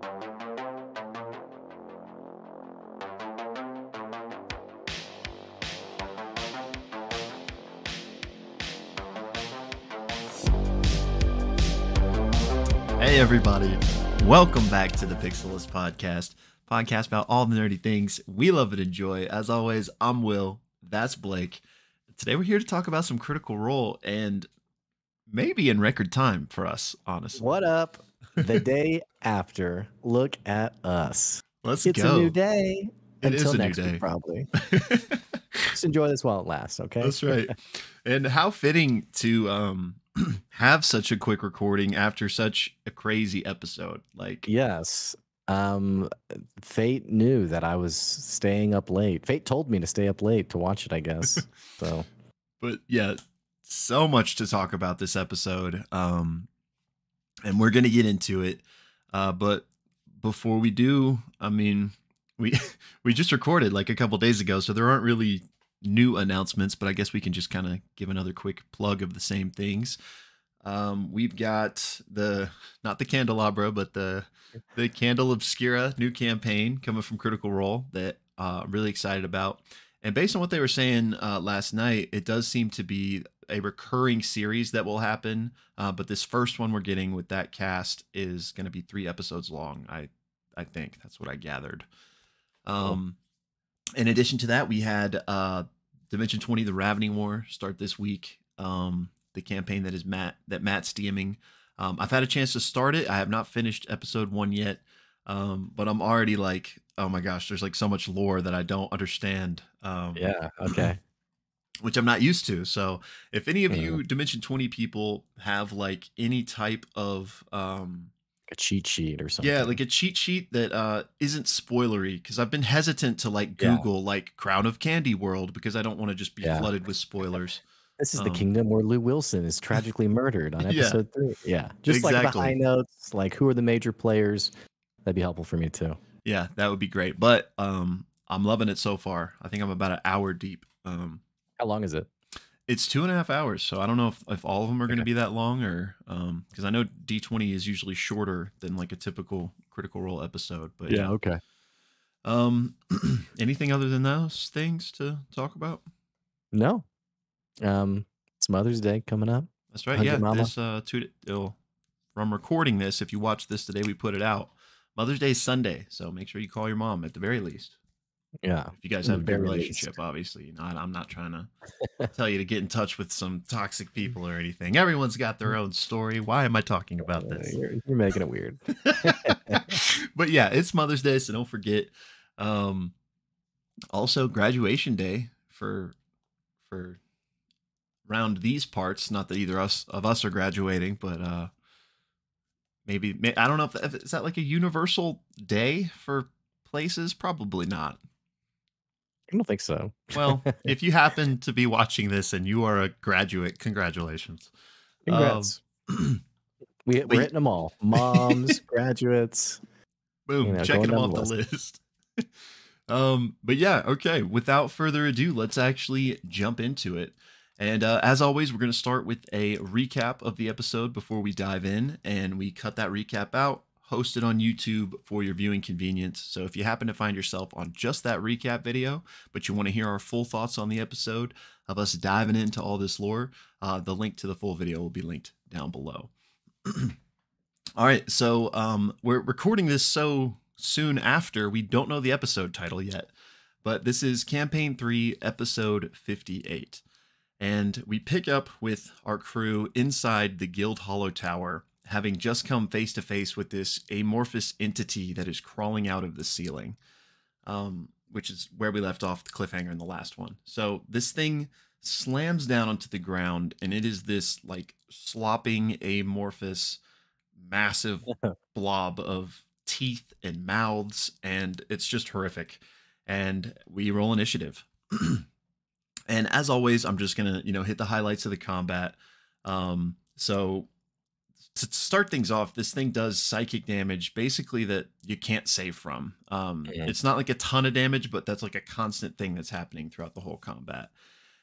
Hey everybody, welcome back to the Pixelists podcast about all the nerdy things we love and enjoy. As always, I'm Will, that's Blake. Today we're here to talk about some Critical Role, and maybe in record time for us, honestly. What up? The day after, look at us. Let's It's go. a new day. It Until is a next new day. week, probably. Just enjoy this while it lasts, okay? That's right. And how fitting to have such a quick recording after such a crazy episode. Like, yes. Fate knew that I was staying up late. Fate told me to stay up late to watch it, I guess. So, but yeah, so much to talk about this episode. And we're going to get into it. But before we do, I mean, we just recorded like a couple days ago, so there aren't really new announcements, but I guess we can just kind of give another quick plug of the same things. We've got not the candelabra, but the Candle Obscura new campaign coming from Critical Role that I'm really excited about. And based on what they were saying last night, it does seem to be a recurring series that will happen. But this first one we're getting with that cast is going to be 3 episodes long. I think that's what I gathered. Cool. In addition to that, we had Dimension 20, The Ravening War start this week. The campaign that Matt's DMing. I've had a chance to start it. I have not finished episode 1 yet. But I'm already like, oh my gosh, there's like so much lore that I don't understand. yeah, okay. Which I'm not used to. So if any of you Dimension 20 people have like any type of A cheat sheet or something. yeah, like a cheat sheet that isn't spoilery, because I've been hesitant to like Google like Crown of Candy World because I don't want to just be flooded with spoilers. This is the kingdom where Lou Wilson is tragically murdered on episode 3. Yeah, just like the high notes, like who are the major players. That'd be helpful for me too. Yeah, that would be great. But I'm loving it so far. I think I'm about an hour deep. How long is it? It's 2.5 hours. So I don't know if all of them are going to be that long, or because I know D20 is usually shorter than like a typical Critical Role episode. But yeah, okay. Anything other than those things to talk about? No. It's Mother's Day coming up. That's right. Yeah, this from recording this, if you watch this today, we put it out. Mother's Day is Sunday, so make sure you call your mom at the very least. Yeah, if you guys have a good relationship, obviously. You know, I'm not trying to tell you to get in touch with some toxic people or anything. Everyone's got their own story. Why am I talking about this? You're making it weird. But yeah, it's Mother's Day, so don't forget. Also, graduation day for around these parts. Not that either of us are graduating, but maybe I don't know if is that like a universal day for places. Probably not. I don't think so. Well, if you happen to be watching this and you are a graduate, congratulations. Congrats. We're hitting them all. Moms, graduates. Boom, checking them off the list. But yeah, okay. Without further ado, let's actually jump into it. And as always, we're going to start with a recap of the episode before we dive in, and we cut that recap out, host it on YouTube for your viewing convenience. So if you happen to find yourself on just that recap video, but you want to hear our full thoughts on the episode of us diving into all this lore, the link to the full video will be linked down below. All right, so we're recording this so soon after we don't know the episode title yet, but this is Campaign 3, Episode 58. And we pick up with our crew inside the Guild Hollow Tower, having just come face to face with this amorphous entity that is crawling out of the ceiling, which is where we left off the cliffhanger in the last one. So this thing slams down onto the ground, and it is this like slopping, amorphous, massive blob of teeth and mouths, and it's just horrific. And we roll initiative. And as always, I'm just gonna, hit the highlights of the combat. So to start things off, this thing does psychic damage, basically that you can't save from. It's not like a ton of damage, but that's like a constant thing that's happening throughout the whole combat.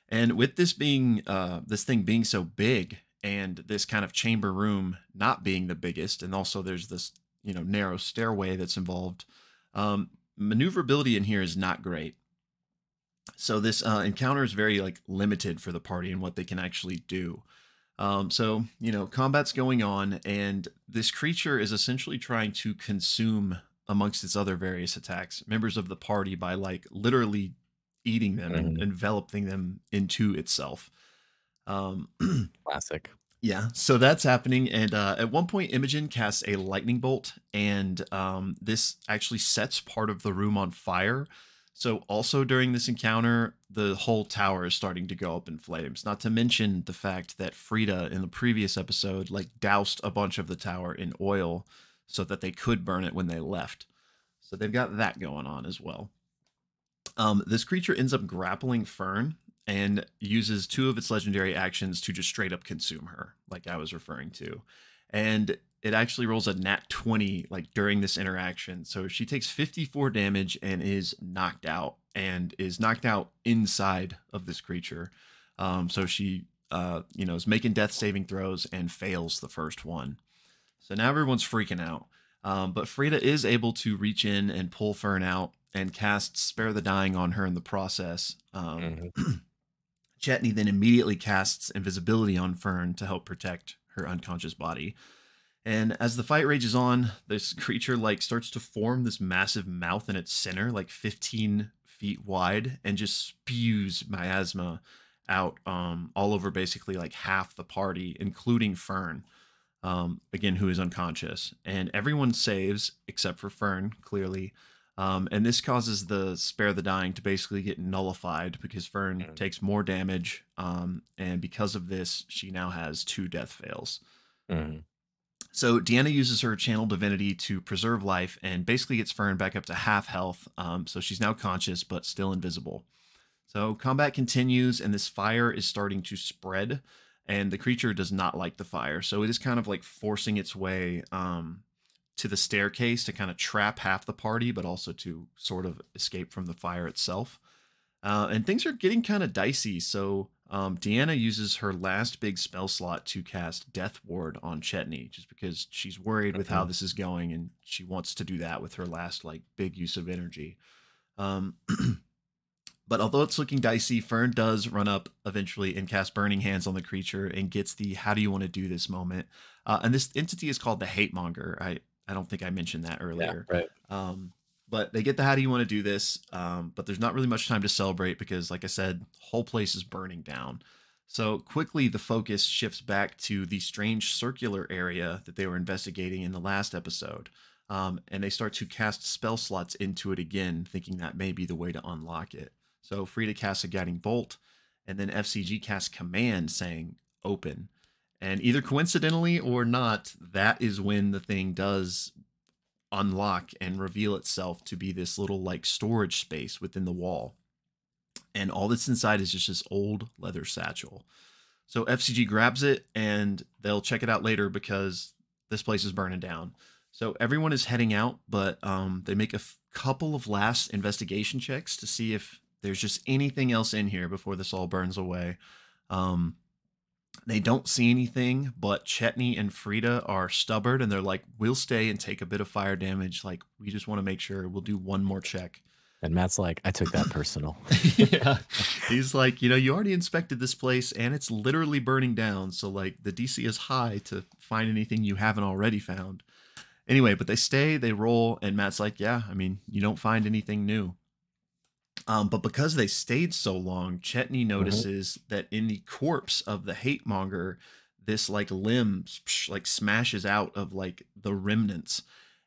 And with this being, this thing being so big, and this kind of chamber room not being the biggest, and also there's this, narrow stairway that's involved. Maneuverability in here is not great. So this encounter is very like limited for the party and what they can actually do. So, combat's going on, and this creature is essentially trying to consume, amongst its other various attacks, members of the party by like literally eating them and enveloping them into itself. Classic. Yeah, so that's happening, and at one point, Imogen casts a lightning bolt, and this actually sets part of the room on fire. So also during this encounter, the whole tower is starting to go up in flames. Not to mention the fact that Frida in the previous episode like doused a bunch of the tower in oil so that they could burn it when they left. So they've got that going on as well. This creature ends up grappling Fern and uses 2 of its legendary actions to just straight up consume her, like I was referring to. And it actually rolls a nat 20 like during this interaction. So she takes 54 damage and is knocked out inside of this creature. So she, is making death saving throws and fails the first one. So now everyone's freaking out. But Frida is able to reach in and pull Fern out and cast Spare the Dying on her in the process. Chetney then immediately casts invisibility on Fern to help protect her unconscious body. And as the fight rages on, this creature like starts to form this massive mouth in its center, like 15 feet wide, and just spews miasma out all over basically like half the party, including Fern, again, who is unconscious. And everyone saves except for Fern, clearly. And this causes the Spare the Dying to basically get nullified because Fern takes more damage. And because of this, she now has 2 death fails. So Deanna uses her Channel Divinity to preserve life and basically gets Fern back up to half health. So she's now conscious, but still invisible. So combat continues, and this fire is starting to spread, and the creature does not like the fire. So it is kind of like forcing its way to the staircase to kind of trap half the party, but also to sort of escape from the fire itself. And things are getting kind of dicey. So Deanna uses her last big spell slot to cast Death Ward on Chetney, just because she's worried with how this is going, and she wants to do that with her last like big use of energy. But although it's looking dicey, Fern does run up eventually and cast Burning Hands on the creature and gets the "How do you want to do this?" moment. And this entity is called the Hate Monger. I don't think I mentioned that earlier. Yeah, right. But they get the "How do you want to do this?" But there's not really much time to celebrate because, like I said, the whole place is burning down. So quickly, the focus shifts back to the strange circular area that they were investigating in the last episode. And they start to cast spell slots into it again, thinking that may be the way to unlock it. So Frida casts a Guiding Bolt, and then F.C.G casts Command saying "Open." And either coincidentally or not, that is when the thing does unlock and reveal itself to be this little like storage space within the wall. And all that's inside is just this old leather satchel. So F.C.G grabs it, and they'll check it out later because this place is burning down. So everyone is heading out, but they make a couple of last investigation checks to see if there's just anything else in here before this all burns away. They don't see anything, but Chetney and Frida are stubborn, and they're like, "We'll stay and take a bit of fire damage. Like, we just want to make sure. We'll do one more check." And Matt's like, "I took that personal." Yeah. He's like, you already inspected this place, and it's literally burning down. So, like, the DC is high to find anything you haven't already found. Anyway, but they stay, they roll, and Matt's like, "Yeah, I mean, you don't find anything new." But because they stayed so long, Chetney notices that in the corpse of the Hate Monger, this like limb like smashes out of like the remnants,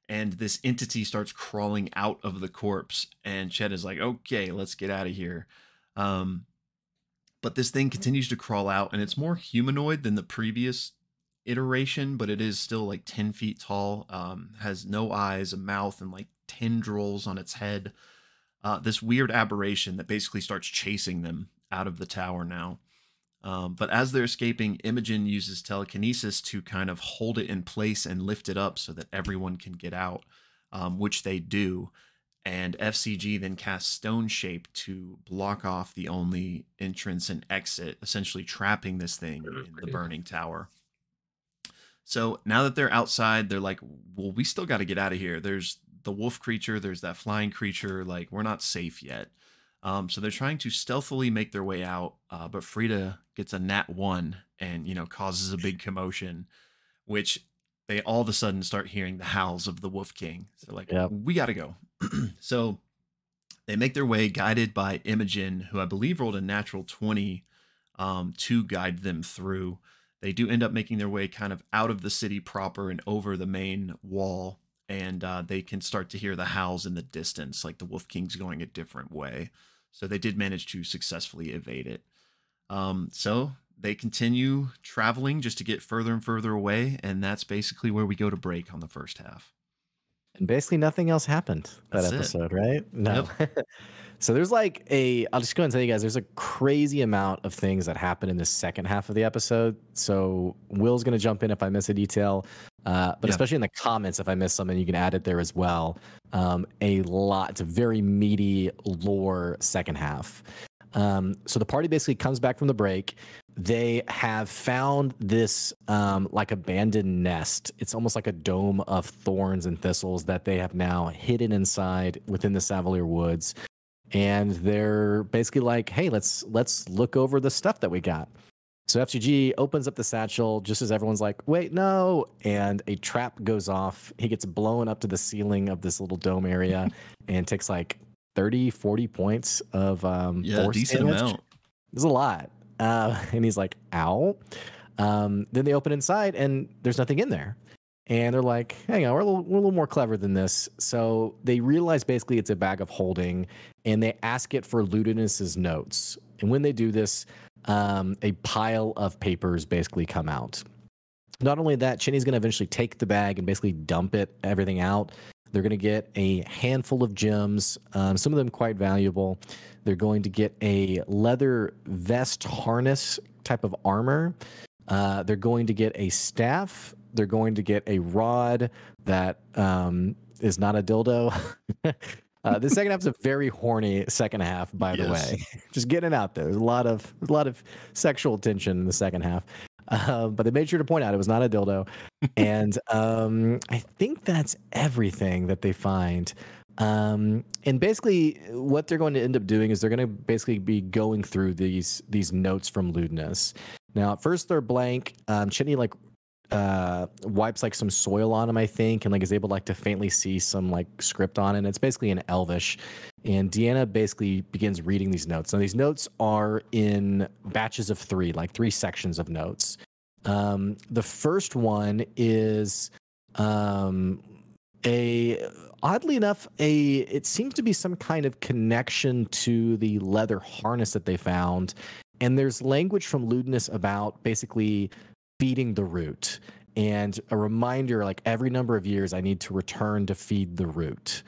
and this entity starts crawling out of the corpse. And Chet is like, "Okay, let's get out of here." But this thing continues to crawl out, and it's more humanoid than the previous iteration, but it is still like 10 feet tall, has no eyes, a mouth, and like tendrils on its head. This weird aberration that basically starts chasing them out of the tower now. But as they're escaping, Imogen uses telekinesis to kind of hold it in place and lift it up so that everyone can get out, which they do. And F.C.G then casts Stone Shape to block off the only entrance and exit, essentially trapping this thing in the burning tower. So now that they're outside, they're like, well, we still got to get out of here. There's the wolf creature, there's that flying creature, like we're not safe yet. So they're trying to stealthily make their way out, but Frida gets a nat 1 and, you know, causes a big commotion, which they all of a sudden start hearing the howls of the Wolf King. So like, we got to go. So they make their way guided by Imogen, who I believe rolled a natural 20 to guide them through. They do end up making their way kind of out of the city proper and over the main wall. And they can start to hear the howls in the distance, like the Wolf King's going a different way. So they did manage to successfully evade it. So they continue traveling just to get further and further away. And that's basically where we go to break on the first half. And basically nothing else happened that episode, right? No. Yep. So there's like I'll just go and tell you guys, there's a crazy amount of things that happen in the second half of the episode. So Will's going to jump in if I miss a detail, but especially in the comments, if I miss something, you can add it there as well. A lot, it's a very meaty lore second half. So the party basically comes back from the break. They have found this like abandoned nest. It's almost like a dome of thorns and thistles that they have now hidden inside within the Savalier Woods. And they're basically like, hey, let's look over the stuff that we got. So F.C.G opens up the satchel just as everyone's like, wait, no. And a trap goes off. He gets blown up to the ceiling of this little dome area and takes like 30, 40 points of force decent damage. Amount. There's a lot. And he's like, ow. Then they open inside and there's nothing in there. And they're like, hang on, we're a little more clever than this. So they realize basically it's a bag of holding, and they ask it for Ludinus's notes. And when they do this, a pile of papers basically come out. Not only that, Chinny's going to eventually take the bag and basically dump everything out. They're going to get a handful of gems, some of them quite valuable. They're going to get a leather vest harness type of armor. They're going to get a staff. They're going to get a rod that is not a dildo. The second half is a very horny second half, by the way. Just getting it out there. There's a lot of sexual tension in the second half. But they made sure to point out it was not a dildo. And I think that's everything that they find. And basically what they're going to end up doing is they're going to basically be going through these notes from Ludinus. Now, at first they're blank. Chinny like wipes like some soil on him, I think, and like is able like to faintly see some like script on it. And it's basically in Elvish. And Deanna basically begins reading these notes. Now, these notes are in batches of 3, like 3 sections of notes. The first one is oddly enough, it seems to be some kind of connection to the leather harness that they found. And there's language from Ludinus about basically feeding the root, and a reminder like every number of years I need to return to feed the root,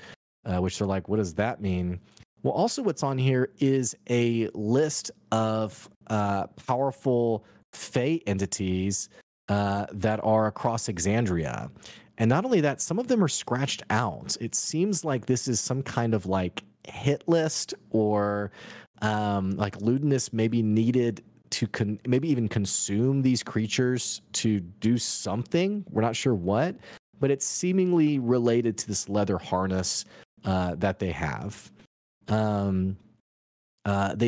which they're like, what does that mean? Well, also what's on here is a list of powerful Fey entities that are across Exandria. And not only that, some of them are scratched out. It seems like this is some kind of like hit list, or like Ludinus maybe needed to maybe even consume these creatures to do something. We're not sure what, but it's seemingly related to this leather harness that they have. They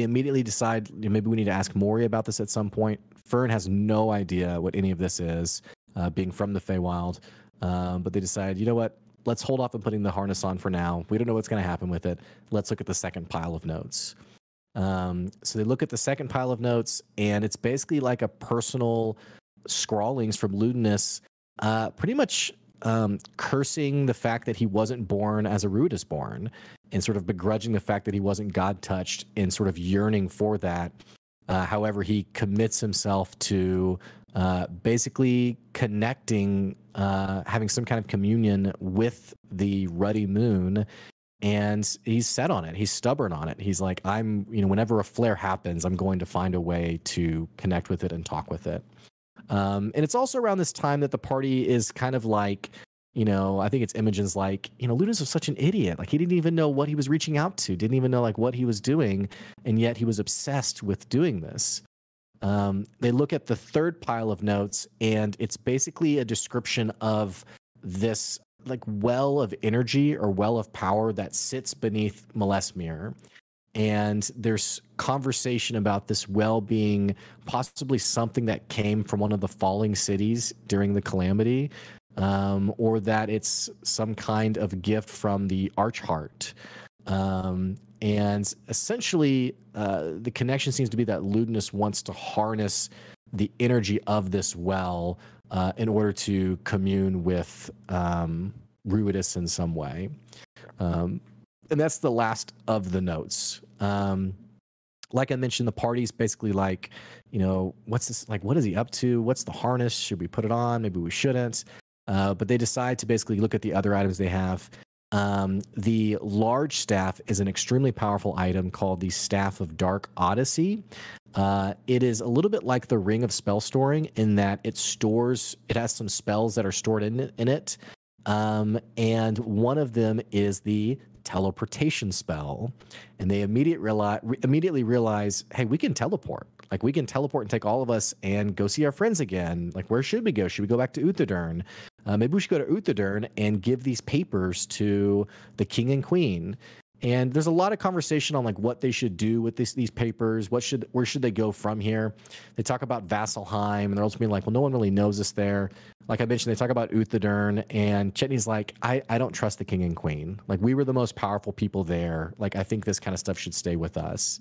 immediately decide maybe we need to ask Mori about this at some point. Fern has no idea what any of this is, being from the Feywild, but they decide, you know what? Let's hold off on putting the harness on for now. We don't know what's going to happen with it. Let's look at the second pile of notes. So they look at the second pile of notes, and it's basically like a personal scrawlings from Ludinus, pretty much cursing the fact that he wasn't born as a root is born, and sort of begrudging the fact that he wasn't God touched, and sort of yearning for that. However, he commits himself to basically connecting, having some kind of communion with the ruddy moon. And he's set on it. He's stubborn on it. He's like, whenever a flare happens, I'm going to find a way to connect with it and talk with it. And it's also around this time that the party is kind of like, I think it's Imogen's like, Ludinus was such an idiot. Like, he didn't even know what he was reaching out to, didn't even know like what he was doing. And yet he was obsessed with doing this. They look at the third pile of notes, and it's basically a description of this like well of energy or well of power that sits beneath Malesmere. And there's conversation about this well being possibly something that came from one of the falling cities during the calamity, or that it's some kind of gift from the Archheart. And essentially, the connection seems to be that Ludinus wants to harness the energy of this well in order to commune with Ruidus in some way. And that's the last of the notes. Like I mentioned, the party's basically like, you know, what's this? Like, what is he up to? What's the harness? Should we put it on? Maybe we shouldn't. But they decide to basically look at the other items they have. The large staff is an extremely powerful item called the Staff of Dark Odyssey. It is a little bit like the Ring of Spell Storing in that it has some spells that are stored in it. And one of them is the teleportation spell. And they immediately realize, hey, we can teleport. Like, we can teleport and take all of us and go see our friends again. Like, where should we go? Should we go back to Uthadurn? Maybe we should go to Uthadurn and give these papers to the king and queen. And there's a lot of conversation on like what they should do with these papers. Where should they go from here? They talk about Vasselheim, and they're also being like, well, no one really knows us there. Like I mentioned, they talk about Uthadurn, and Chetney's like, I don't trust the king and queen. Like, we were the most powerful people there. Like, I think this kind of stuff should stay with us.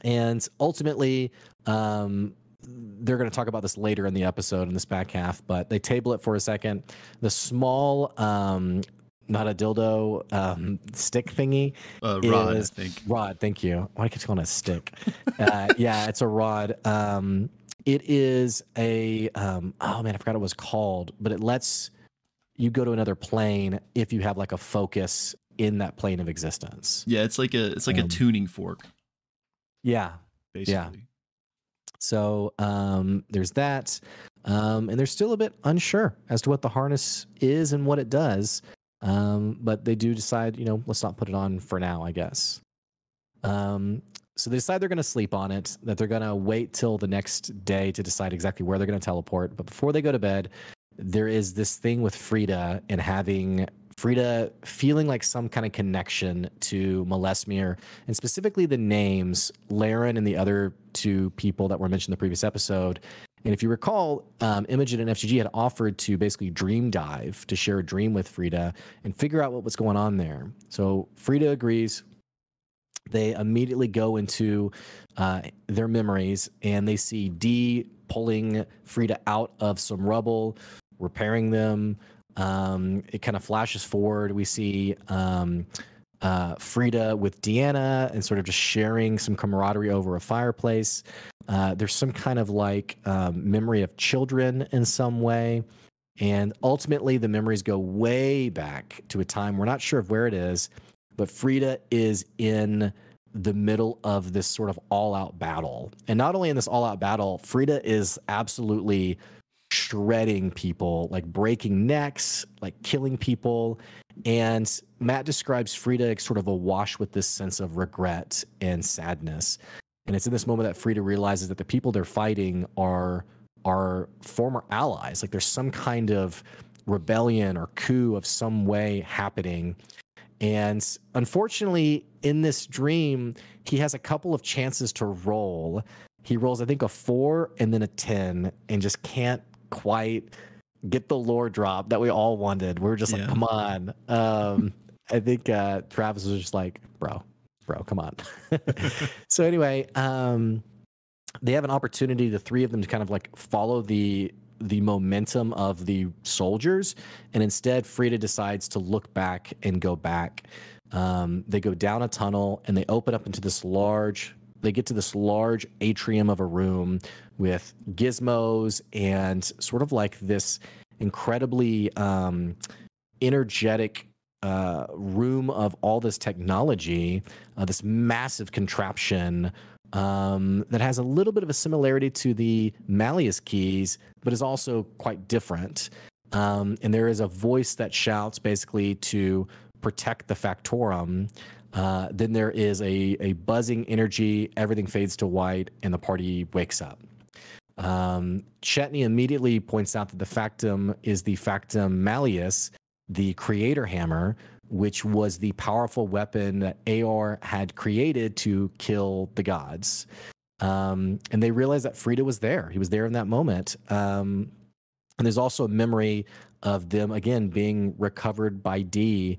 And ultimately, they're going to talk about this later in the episode in this back half, but they table it for a second. The small, not a dildo, stick thingy. Rod, I think. Rod, thank you. Why do I keep calling it a stick? Yeah, it's a rod. It is a, oh man, I forgot what it was called, but it lets you go to another plane if you have like a focus in that plane of existence. Yeah, it's like a tuning fork. Yeah. Basically. Yeah. So there's that. And they're still a bit unsure as to what the harness is and what it does. But they do decide, you know, let's not put it on for now, I guess. So they decide they're going to sleep on it, that they're going to wait till the next day to decide exactly where they're going to teleport. But before they go to bed, there is this thing with Frida and having Frida feeling like some kind of connection to Malesmere, and specifically the names Laren and the other two people that were mentioned in the previous episode. And if you recall, Imogen and F.C.G had offered to basically dream dive, to share a dream with Frida and figure out what was going on there. So Frida agrees. They immediately go into their memories, and they see Dee pulling Frida out of some rubble, repairing them. It kind of flashes forward. We see Frida with Deanna and sort of just sharing some camaraderie over a fireplace. There's some kind of like memory of children in some way. And ultimately, the memories go way back to a time, we're not sure of where it is, but Frida is in the middle of this sort of all-out battle. And not only in this all-out battle, Frida is absolutely shredding people, like breaking necks, like killing people. And Matt describes Frida sort of awash with this sense of regret and sadness. And it's in this moment that Frida realizes that the people they're fighting are former allies. Like, there's some kind of rebellion or coup of some way happening. And unfortunately, in this dream, he has a couple of chances to roll. He rolls, I think, a 4 and then a 10, and just can't quite get the lore drop that we all wanted. We're just like, come on. I think Travis was just like, bro, come on. So anyway, they have an opportunity, the three of them, to kind of like follow the momentum of the soldiers, and instead Frida decides to look back and go back. They go down a tunnel, and they open up into they get to this large atrium of a room with gizmos and sort of like this incredibly energetic room of all this technology, this massive contraption that has a little bit of a similarity to the Malleus keys, but is also quite different. And there is a voice that shouts basically to protect the Factorum. Then there is a buzzing energy, everything fades to white, and the party wakes up. Chetney immediately points out that the factum is the factum malleus, the creator hammer, which was the powerful weapon that Aor had created to kill the gods. And they realized that Frida was there. He was there in that moment. And there's also a memory of them, again, being recovered by D.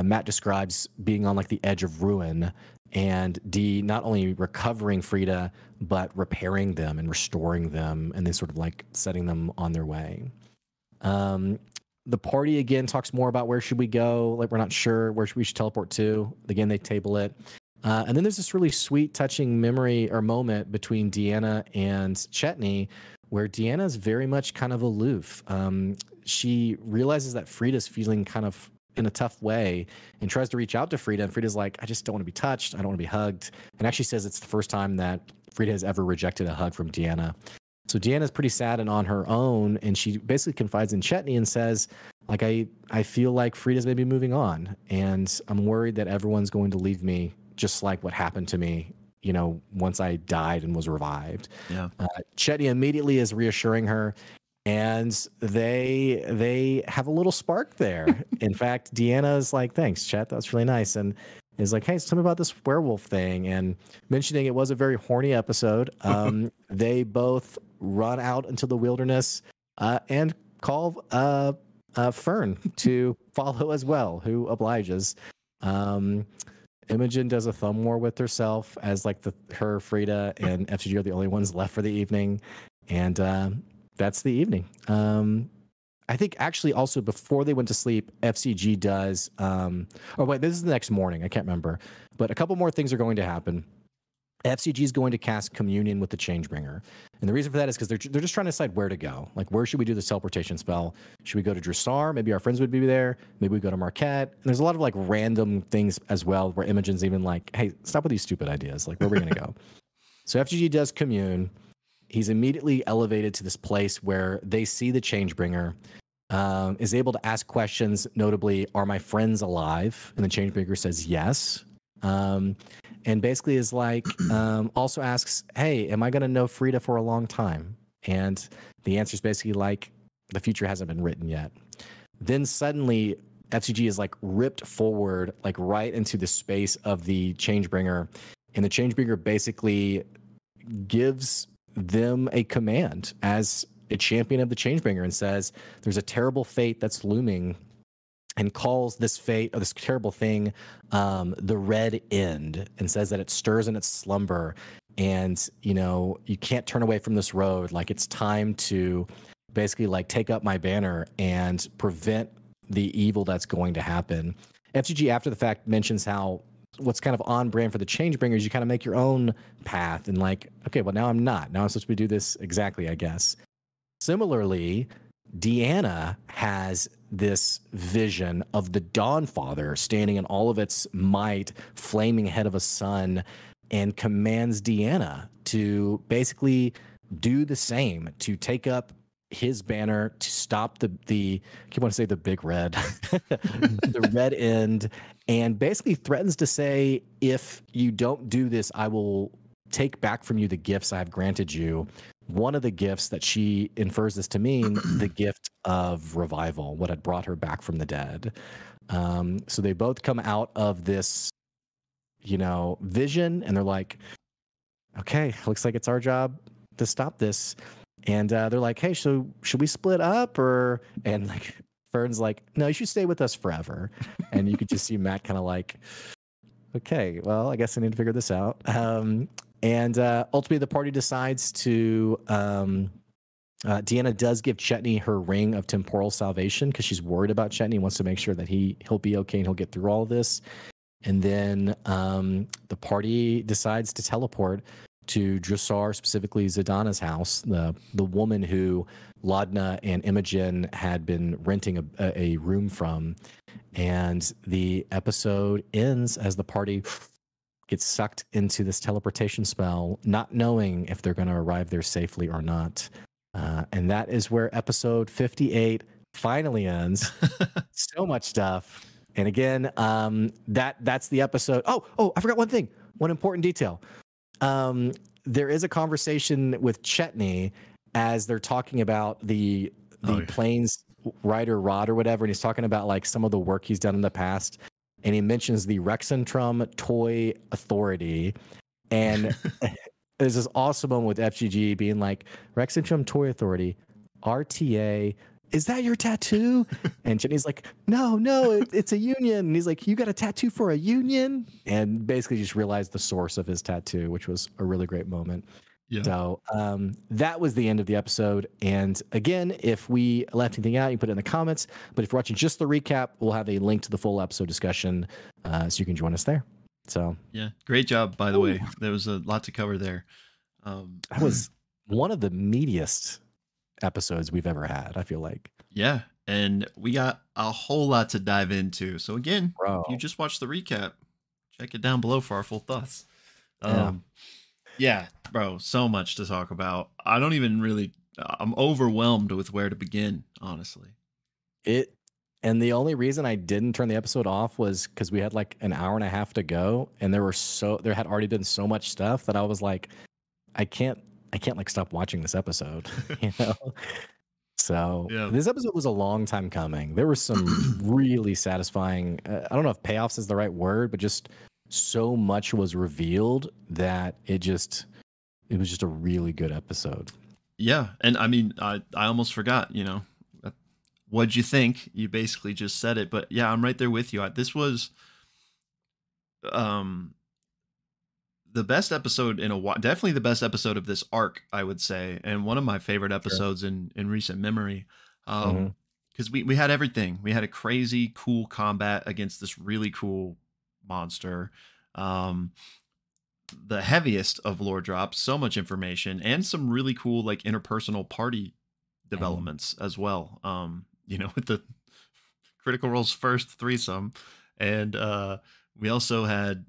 Matt describes being on like the edge of ruin, and D not only recovering Frida, but repairing them and restoring them, and then sort of like setting them on their way. The party again talks more about where should we go. Like, we're not sure where we should teleport to. Again, they table it. And then there's this really sweet, touching memory or moment between Deanna and Chetney, where Deanna is very much kind of aloof. She realizes that Frida's feeling kind of in a tough way and tries to reach out to Frida. And Frida's like, I just don't want to be touched. I don't want to be hugged. And actually says it's the first time that Frida has ever rejected a hug from Deanna. So Deanna's pretty sad and on her own, and she basically confides in Chetney and says, like, I feel like Frida's maybe moving on, and I'm worried that everyone's going to leave me just like what happened to me, you know, once I died and was revived. Yeah. Chetney immediately is reassuring her, and they have a little spark there. In fact, Deanna is like, thanks, Chet, that's really nice, and is like, hey, tell me about this werewolf thing, and mentioning it was a very horny episode. They both run out into the wilderness and call Fern to follow as well, who obliges. Imogen does a thumb war with herself as like her, Frida, and F.C.G are the only ones left for the evening, and that's the evening. I think actually also before they went to sleep, F.C.G does. Oh wait, this is the next morning. I can't remember, but a couple more things are going to happen. F.C.G is going to cast communion with the Changebringer, and the reason for that is because they're just trying to decide where to go. Like, where should we do this teleportation spell? Should we go to Dressar? Maybe our friends would be there. Maybe we go to Marquette. And there's a lot of like random things as well, where Imogen's even like, "Hey, stop with these stupid ideas. Like, where are we gonna go?" So F.C.G does commune. He's immediately elevated to this place where they see the Changebringer, is able to ask questions, notably, "Are my friends alive?" And the Changebringer says yes. And basically is like, also asks, hey, am I going to know Frida for a long time? And the answer is basically like, the future hasn't been written yet. Then suddenly F.C.G is like ripped forward, like right into the space of the Changebringer. And the Changebringer basically gives them a command as a champion of the Changebringer and says, there's a terrible fate that's looming, and calls this fate or this terrible thing the Red End, and says that it stirs in its slumber, and you know, you can't turn away from this road. Like, it's time to basically like take up my banner and prevent the evil that's going to happen. F.C.G after the fact mentions how what's kind of on brand for the Changebringers, you kind of make your own path, and like, okay, well, now I'm not. Now I'm supposed to do this exactly, I guess. Similarly, Deanna has this vision of the Dawnfather standing in all of its might, flaming ahead of a sun, and commands Deanna to basically do the same, to take up his banner, to stop the I keep want to say the big red, the Red End, and basically threatens to say, if you don't do this, I will take back from you the gifts I have granted you. One of the gifts that she infers this to mean, the gift of revival, what had brought her back from the dead. So they both come out of this, you know, vision, and they're like, okay, looks like it's our job to stop this. And they're like, hey, so should we split up? Or, and like, Fern's like, no, you should stay with us forever. And you could just see Matt kind of like, okay, well, I guess I need to figure this out. And ultimately, the party decides to. Deanna does give Chetney her ring of temporal salvation because she's worried about Chetney, wants to make sure that he'll be okay and he'll get through all of this. And then the party decides to teleport to Dressar, specifically Zidana's house, the woman who Laudna and Imogen had been renting a room from. And the episode ends as the party gets sucked into this teleportation spell, not knowing if they're going to arrive there safely or not. And that is where episode 58 finally ends. So much stuff. And again, that's the episode. Oh, I forgot one thing. One important detail. There is a conversation with Chetney as they're talking about the Oh, yeah. planes rider Rod or whatever, and he's talking about like some of the work he's done in the past, and he mentions the Rexentrum Toy Authority, and there's this awesome moment with FGG being like, Rexentrum Toy Authority, RTA. Is that your tattoo? And Jenny's like, no, it's a union. And he's like, you got a tattoo for a union? And basically just realized the source of his tattoo, which was a really great moment. Yeah. So that was the end of the episode. And again, if we left anything out, you put it in the comments. But if you're watching just the recap, we'll have a link to the full episode discussion so you can join us there. So Yeah. Great job, by the way. There was a lot to cover there. That was one of the meatiest episodes we've ever had, I feel like. Yeah. And we got a whole lot to dive into. So again, Bro. if you just watched the recap, check it down below for our full thoughts. Yeah, bro, so much to talk about. I don't even really, I'm overwhelmed with where to begin, honestly. And the only reason I didn't turn the episode off was because we had like an hour and a half to go, and there had already been so much stuff that I was like, I can't like stop watching this episode, you know? So Yeah. this episode was a long time coming. There were some really satisfying, I don't know if payoffs is the right word, but just so much was revealed that it was just a really good episode. Yeah. And I mean, I almost forgot, what'd you think? You basically just said it, but yeah, I'm right there with you. This was, the best episode in a while, definitely the best episode of this arc, I would say, and one of my favorite episodes in recent memory. Because we had everything. We had a crazy cool combat against this really cool monster. The heaviest of lore drops, so much information, and some really cool like interpersonal party developments as well. With the Critical Role's first threesome, and we also had,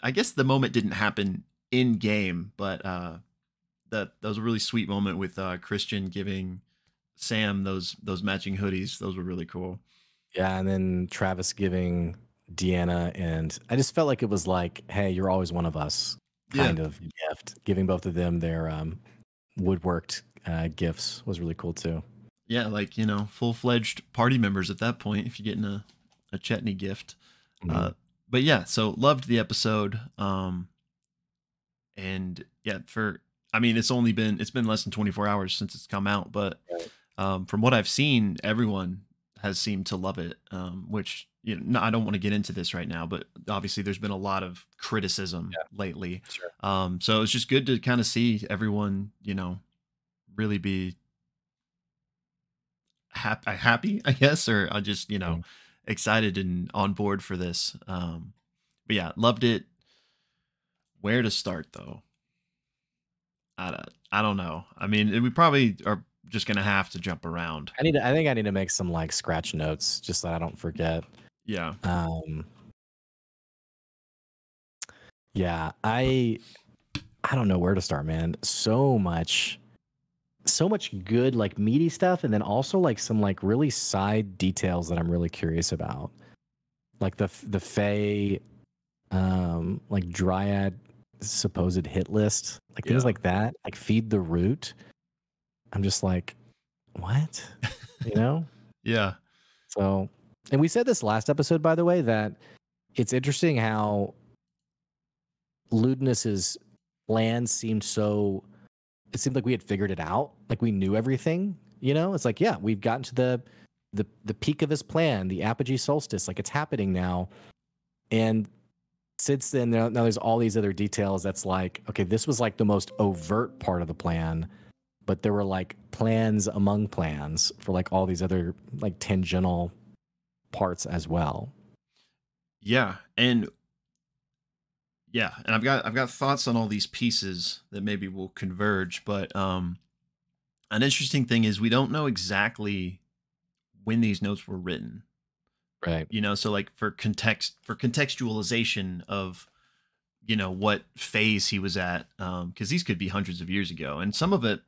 I guess the moment didn't happen in game, but that was a really sweet moment with Christian giving Sam those matching hoodies. Those were really cool. Yeah, and then Travis giving Deanna, and I just felt like it was like, hey, you're always one of us kind of gift. Giving both of them their woodworked gifts was really cool too. Yeah, like, full-fledged party members at that point if you're getting a Chetney gift. But yeah, so loved the episode. And yeah, it's been less than 24 hours since it's come out, but from what I've seen, everyone has seemed to love it. Which, I don't want to get into this right now, but obviously there's been a lot of criticism lately. Sure. So it's just good to kind of see everyone, really be happy, I guess, or just, excited and on board for this. But yeah, loved it. Where to start though? I don't know. I mean, we probably are just gonna have to jump around. I think I need to make some like scratch notes just so I don't forget. Yeah. Yeah, I don't know where to start, man. So much good like meaty stuff, and then also like some like really side details that I'm really curious about. Like the Fae like Dryad supposed hit list, like things like that, like feed the root. I'm just like, what? Yeah. So, and we said this last episode, by the way, that it's interesting how Ludinus's plan seemed it seemed like we had figured it out, like we knew everything. It's like, yeah, we've gotten to the peak of his plan, the apogee solstice, like it's happening now. And since then, now there's all these other details that's like, okay, this was like the most overt part of the plan, but there were like plans among plans for like all these other like tangential parts as well. Yeah, and I've got thoughts on all these pieces that maybe will converge, but an interesting thing is we don't know exactly when these notes were written. Right. So like for contextualization of what phase he was at, because these could be hundreds of years ago, and some of it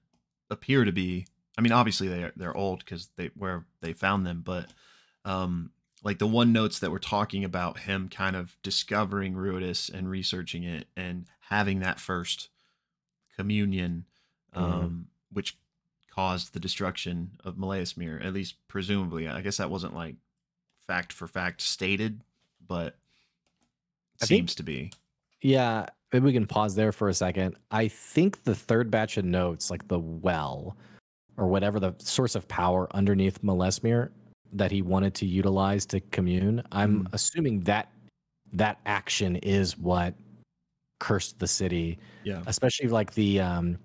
appear to be, I mean, obviously they're old because where they found them, but like the one notes that were talking about him kind of discovering Ruidus and researching it and having that first communion, which caused the destruction of Meleismere, at least presumably. I guess that wasn't like fact for fact stated, but I seems think, to be. yeah, maybe we can pause there for a second. I think the third batch of notes, like the well or whatever the source of power underneath Meleismere that he wanted to utilize to commune, I'm assuming that that action is what cursed the city. Yeah. Especially like the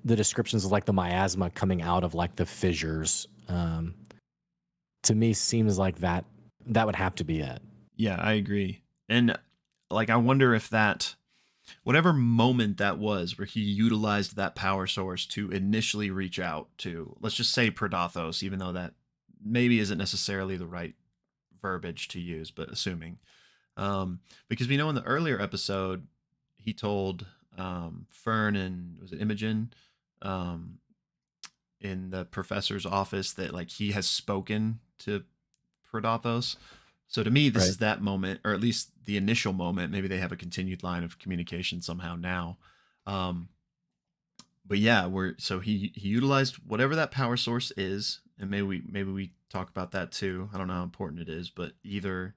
descriptions of like the miasma coming out of like the fissures. To me seems like that would have to be it. Yeah, I agree. And like I wonder if that whatever moment that was where he utilized that power source to initially reach out to, let's just say Predathos, even though that maybe isn't necessarily the right verbiage to use, but assuming. Because we know in the earlier episode, he told Fern and was it Imogen in the professor's office that like he has spoken to Predathos. So to me, this is that moment, or at least the initial moment. Maybe they have a continued line of communication somehow now. But yeah, he utilized whatever that power source is, and maybe we talk about that too. I don't know how important it is, but the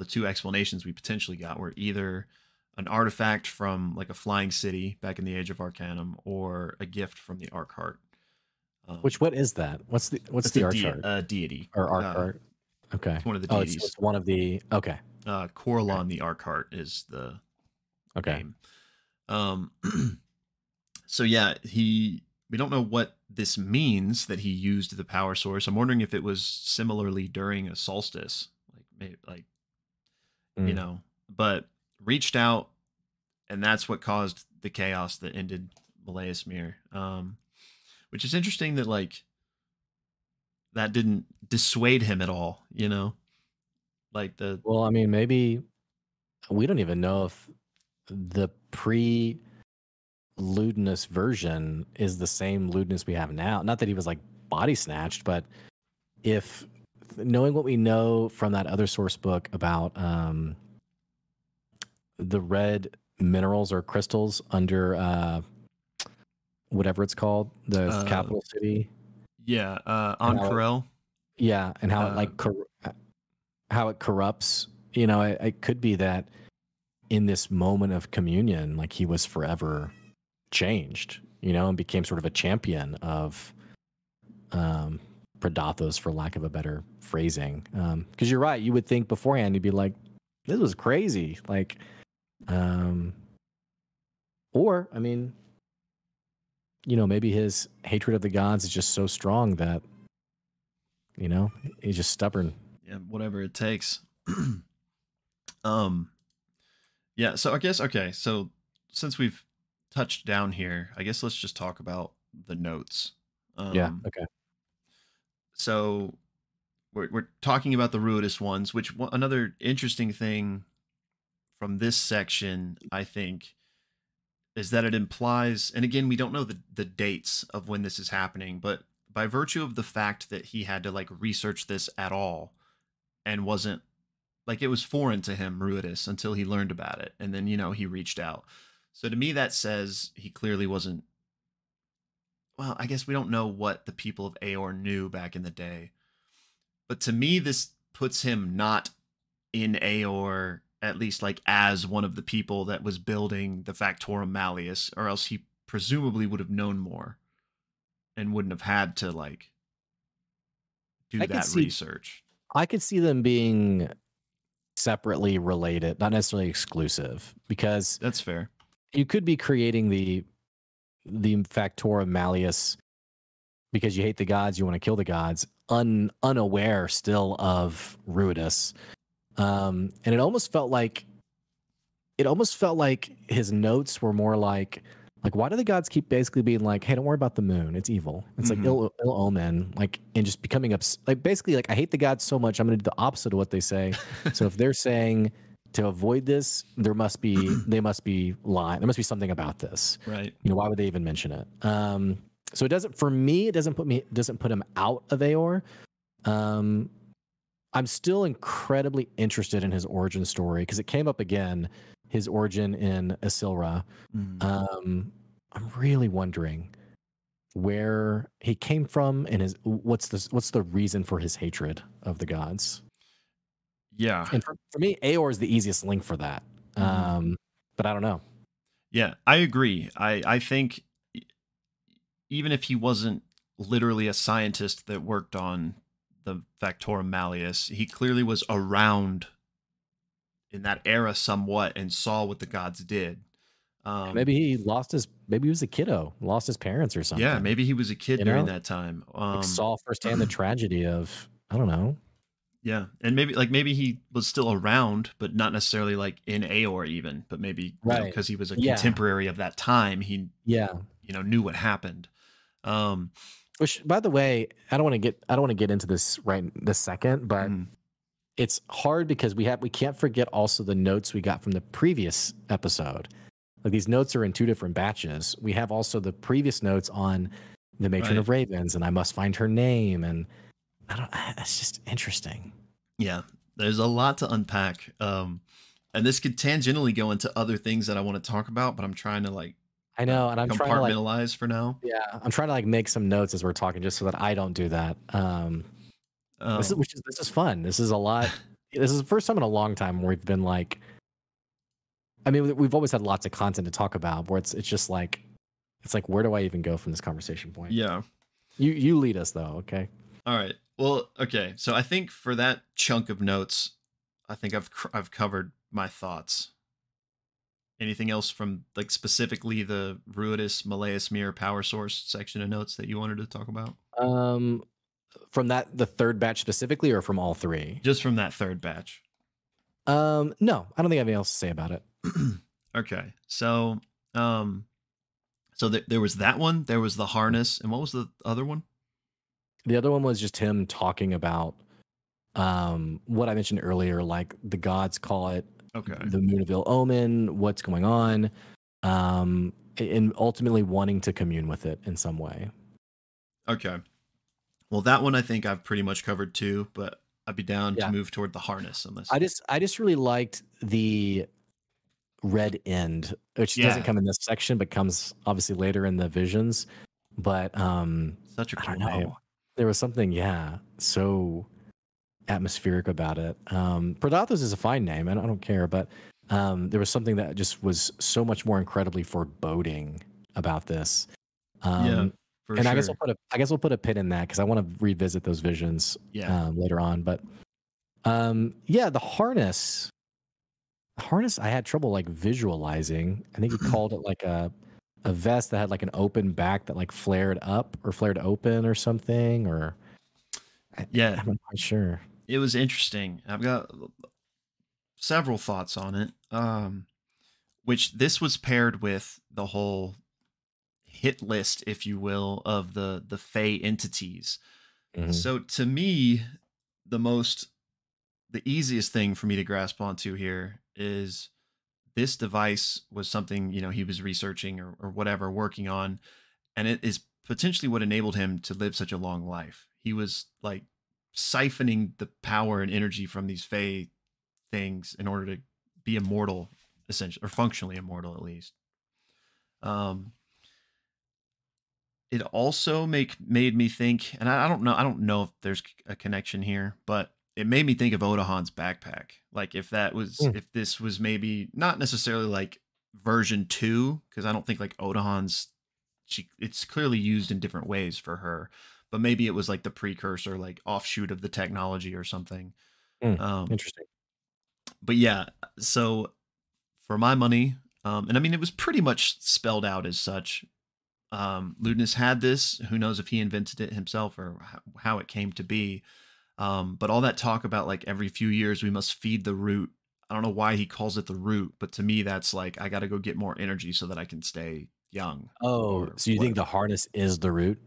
two explanations we potentially got were either an artifact from like a flying city back in the Age of Arcanum, or a gift from the Arkheart. What is that? What's the Archheart? Deity Or Arkheart? Okay. It's one of the deities. It's one of the Corlon the Arkheart is the name. So yeah, we don't know what this means that he used the power source. I'm wondering if it was similarly during a solstice, but reached out, and that's what caused the chaos that ended Meleismere. Which is interesting that like that didn't dissuade him at all, Well, I mean, maybe we don't even know if the pre-Ludinus version is the same Ludinus we have now. Not that he was like body snatched, but if knowing what we know from that other source book about the red minerals or crystals under whatever it's called, the capital city. Yeah, Ank'Harel. Yeah, and how how it corrupts. It could be that in this moment of communion, like he was forever changed, and became sort of a champion of Predathos, for lack of a better phrasing. Because you're right, you would think beforehand you'd be like, this was crazy, like, or I mean, maybe his hatred of the gods is just so strong that, he's just stubborn. Yeah, whatever it takes. Yeah, so I guess, okay, so since we've touched down here, I guess let's just talk about the notes. Yeah, okay. So we're talking about the Ruidus ones, which another interesting thing from this section, I think, is that it implies, and again, we don't know the dates of when this is happening, but by virtue of the fact that he had to like research this at all and wasn't like, it was foreign to him, Ruidus, until he learned about it. And then, he reached out. So to me, that says he clearly wasn't, well, I guess we don't know what the people of Aeor knew back in the day. But to me, this puts him not in Aeor, at least like as one of the people that was building the Factorum Malleus, or else he presumably would have known more and wouldn't have had to like do that research. I could see them being separately related, not necessarily exclusive, because that's fair. You could be creating the Factorum Malleus because you hate the gods, you want to kill the gods, unaware still of Ruidus. And it almost felt like his notes were more like why do the gods keep basically being like, hey, don't worry about the moon, it's evil, it's like ill omen, like, and just becoming basically like, I hate the gods so much I'm going to do the opposite of what they say. So if they're saying to avoid this, they must be lying, there must be something about this, right? Why would they even mention it? So it doesn't put him out of Aeor. I'm still incredibly interested in his origin story because it came up again, his origin in Isilra. I'm really wondering where he came from and what's the reason for his hatred of the gods. Yeah. And for me, Aor is the easiest link for that. Mhm. But I don't know. Yeah, I agree. I think even if he wasn't literally a scientist that worked on the Factorum Malleus, he clearly was around in that era somewhat and saw what the gods did. Maybe maybe he was a kiddo, lost his parents or Yeah, something. maybe he was a kid You during know, that time. like saw firsthand the tragedy of, I don't know. Yeah, and maybe he was still around, but not necessarily like in Aor even, but maybe Right. because he was a Yeah. contemporary of that time, he Yeah. knew what happened. Um, Which, by the way, I don't want to get into this right this second, but mm, it's hard because we can't forget also the notes we got from the previous episode. Like these notes are in two different batches. We have also the previous notes on the matron right. of ravens, and I must find her name, and I don't. It's just interesting. Yeah, there's a lot to unpack. And this could tangentially go into other things that I want to talk about, but I'm trying to like I know, and I'm trying to like, compartmentalize for now. yeah, I'm trying to like make some notes as we're talking, just so that I don't do that. Um, This is fun. This is a lot. This is the first time in a long time where we've been like, I mean, we've always had lots of content to talk about, where it's just like, it's like, where do I even go from this conversation point? yeah. You lead us though, okay? All right. Well, okay. So I think for that chunk of notes, I think I've covered my thoughts. Anything else from like specifically the Ruidus Malleus Mirror power source section of notes that you wanted to talk about? Um, from the third batch specifically, or from all three? Just from that third batch. No, I don't think I have anything else to say about it. Okay. Um, so there was that one. There was the harness, and what was the other one? The other one was just him talking about what I mentioned earlier, like the gods call it Okay. the moon of ill omen, what's going on, and ultimately wanting to commune with it in some way. Okay. Well, that one I think I've pretty much covered too, but I'd be down to Yeah. move toward the harness on this. I just really liked the red end, which doesn't Yeah. come in this section, but comes obviously later in the visions. But Such a I cool don't know. name. There was something, yeah, so atmospheric about it. Predathos is a fine name, and I don't care, but there was something that just was so much more incredibly foreboding about this. Yeah, Um, for and sure. I guess we'll put a pin in that because I want to revisit those visions Yeah. later on. But yeah, the harness. Harness, I had trouble like visualizing. I think he called it like a vest that had like an open back that like flared up or flared open or something, or Yeah, I'm not quite sure. it was interesting. I've got several thoughts on it. Which this was paired with the whole hit list, if you will, of the Fey entities. Mhm. So to me, the easiest thing for me to grasp onto here is this device was something he was researching or whatever, working on, and it is potentially what enabled him to live such a long life. He was like siphoning the power and energy from these Fey things in order to be immortal, essentially, or functionally immortal at least. Um, it also made me think, and I don't know if there's a connection here, but it made me think of Odahan's backpack. Like Mm. if this was maybe not necessarily like version 2, because I don't think like Odahan's it's clearly used in different ways for her, but maybe it was like the precursor, like offshoot of the technology or something. Mm. Um, Interesting. but yeah, so for my money, and I mean it was pretty much spelled out as such. Ludinus had this. Who knows if he invented it himself or how it came to be. But all that talk about like every few years we must feed the root. I don't know why he calls it the root, but to me that's like I got to go get more energy so that I can stay young Oh, or so you think whatever. the harness is the root?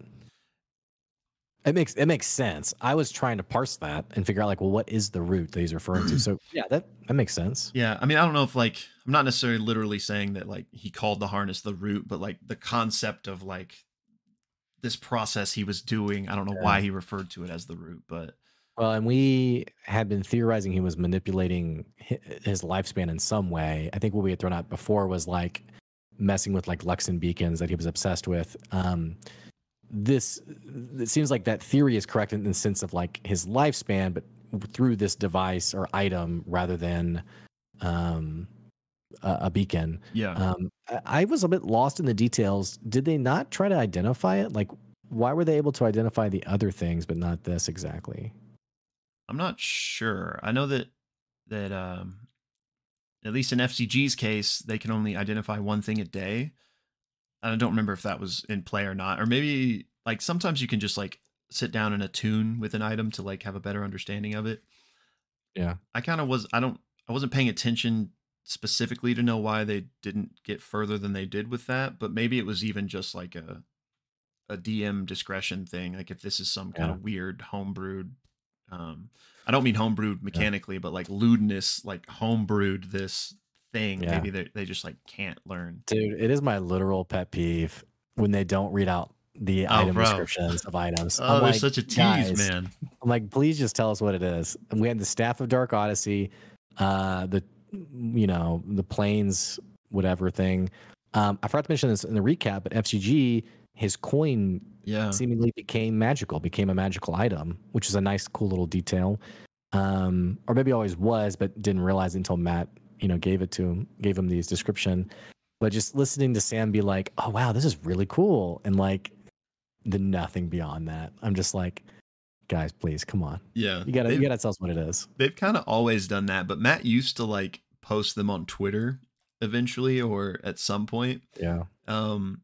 It makes sense. I was trying to parse that and figure out like, well, what is the root that he's referring to? So yeah, that makes sense. Yeah, I mean, I don't know if like I'm not necessarily literally saying that like he called the harness the root, but like the concept of like this process he was doing. I don't know Yeah. why he referred to it as the root, but Well, and we had been theorizing he was manipulating his lifespan in some way. I think what we had thrown out before was like messing with like Luxon beacons that he was obsessed with. this, it seems like that theory is correct in the sense of like his lifespan, but through this device or item rather than um, a beacon. Yeah. I was a bit lost in the details. Did they not try to identify it? Like, why were they able to identify the other things but not this exactly? I'm not sure. I know that at least in F.C.G's case, they can only identify one thing a day. I don't remember if that was in play or not. Or maybe like sometimes you can just like sit down and attune with an item to like have a better understanding of it. Yeah. I kind of was I wasn't paying attention specifically to know why they didn't get further than they did with that, but maybe it was even just like a DM discretion thing. Like if this is some kind Yeah. of weird homebrewed I don't mean homebrewed Yeah. mechanically, but like lewdness, like homebrewed this thing. Yeah. Maybe they just like can't learn. Dude, it is my literal pet peeve when they don't read out the Oh, item bro. descriptions of items. I'm Oh, there's like, such a tease, guys, man. I'm like, please just tell us what it is. And we had the Staff of Dark Odyssey, the the planes, whatever thing. I forgot to mention this in the recap, but FCG, his coin Yeah. seemingly became magical, became a magical item, which is a nice, cool little detail. Or maybe always was, but didn't realize until Matt, gave him these description. But just listening to Sam be like, "Oh wow, this is really cool," and like the nothing beyond that, I'm just like, guys, please, come on, Yeah. you gotta tell us what it is. They've kind of always done that, but Matt used to like post them on Twitter eventually or at some point. Yeah, Um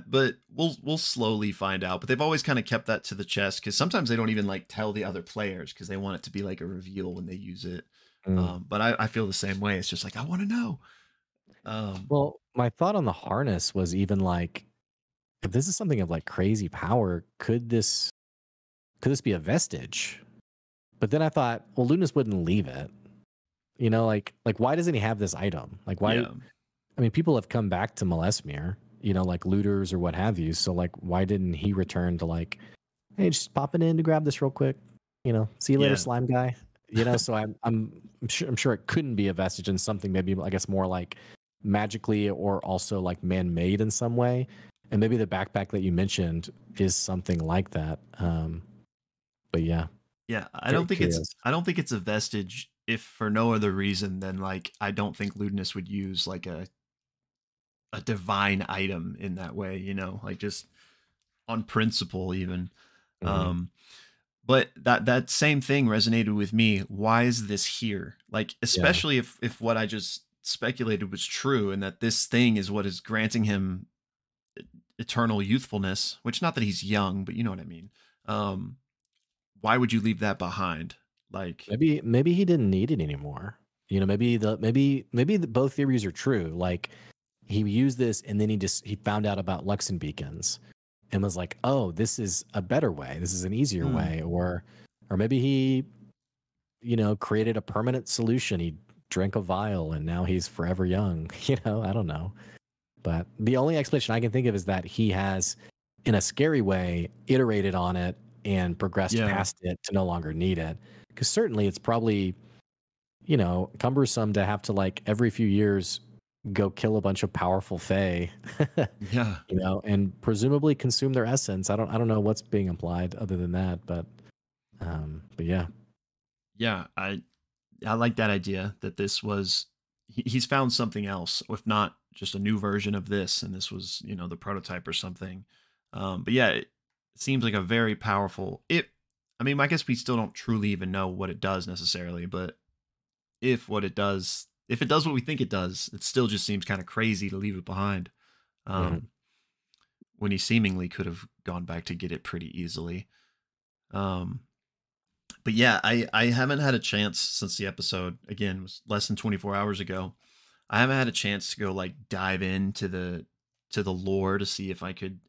but we'll slowly find out. But they've always kind of kept that to the chest because sometimes they don't even like tell the other players because they want it to be like a reveal when they use it. mm. But I feel the same way. It's just like I want to know. Well, my thought on the harness was even like, if this is something of like crazy power, could this be a vestige? But then I thought, well, Lunas wouldn't leave it. Like why doesn't he have this item? Like why? Yeah. I mean, people have come back to Malesmere, like looters or what have you. So like, why didn't he return to like, hey, just popping in to grab this real quick? See you later, Yeah. slime guy. So I'm sure it couldn't be a vestige in something maybe I guess more like magically or also like man-made in some way. And maybe the backpack that you mentioned is something like that. But yeah, Yeah, very curious. I don't think it's a vestige if for no other reason than like I don't think Ludinus would use like a divine item in that way, like just on principle even. Mhm. But that same thing resonated with me. Why is this here? Like Yeah. especially if what I just speculated was true and that this thing is what is granting him eternal youthfulness, which not that he's young, but you know what I mean. Um why would you leave that behind? Like, Maybe he didn't need it anymore. Maybe both theories are true. Like he used this and then he found out about Luxon beacons and was like, "Oh, this is a better way. This is an easier hmm, way." Or maybe he, created a permanent solution. He drank a vial and now he's forever young. I don't know. But the only explanation I can think of is that he has, in a scary way, iterated on it and progressed yeah, past it to no longer need it. Because certainly it's probably, cumbersome to have to like every few years go kill a bunch of powerful fae, yeah, and presumably consume their essence. I don't know what's being implied other than that, but yeah, yeah. I like that idea that this was he's found something else, if not just a new version of this, and this was the prototype or something. But yeah, it seems like a very powerful. It. I mean, I guess we still don't truly even know what it does necessarily, but if it does what we think it does, it still just seems kind of crazy to leave it behind. mhm, Um, when he seemingly could have gone back to get it pretty easily. Um, but yeah, I haven't had a chance since the episode again was less than 24 hours ago. I haven't had a chance to go like dive into the lore to see if I could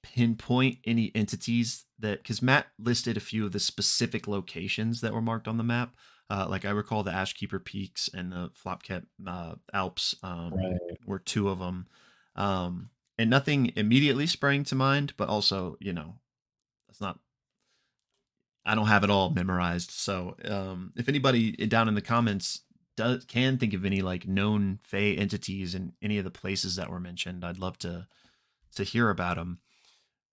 pinpoint any entities that because Matt listed a few of the specific locations that were marked on the map. Like I recall the Ashkeeper Peaks and the Flopcat Alps right, were two of them. And nothing immediately sprang to mind, but also, that's not I don't have it all memorized. So if anybody down in the comments can think of any like known Fey entities in any of the places that were mentioned, I'd love to hear about them.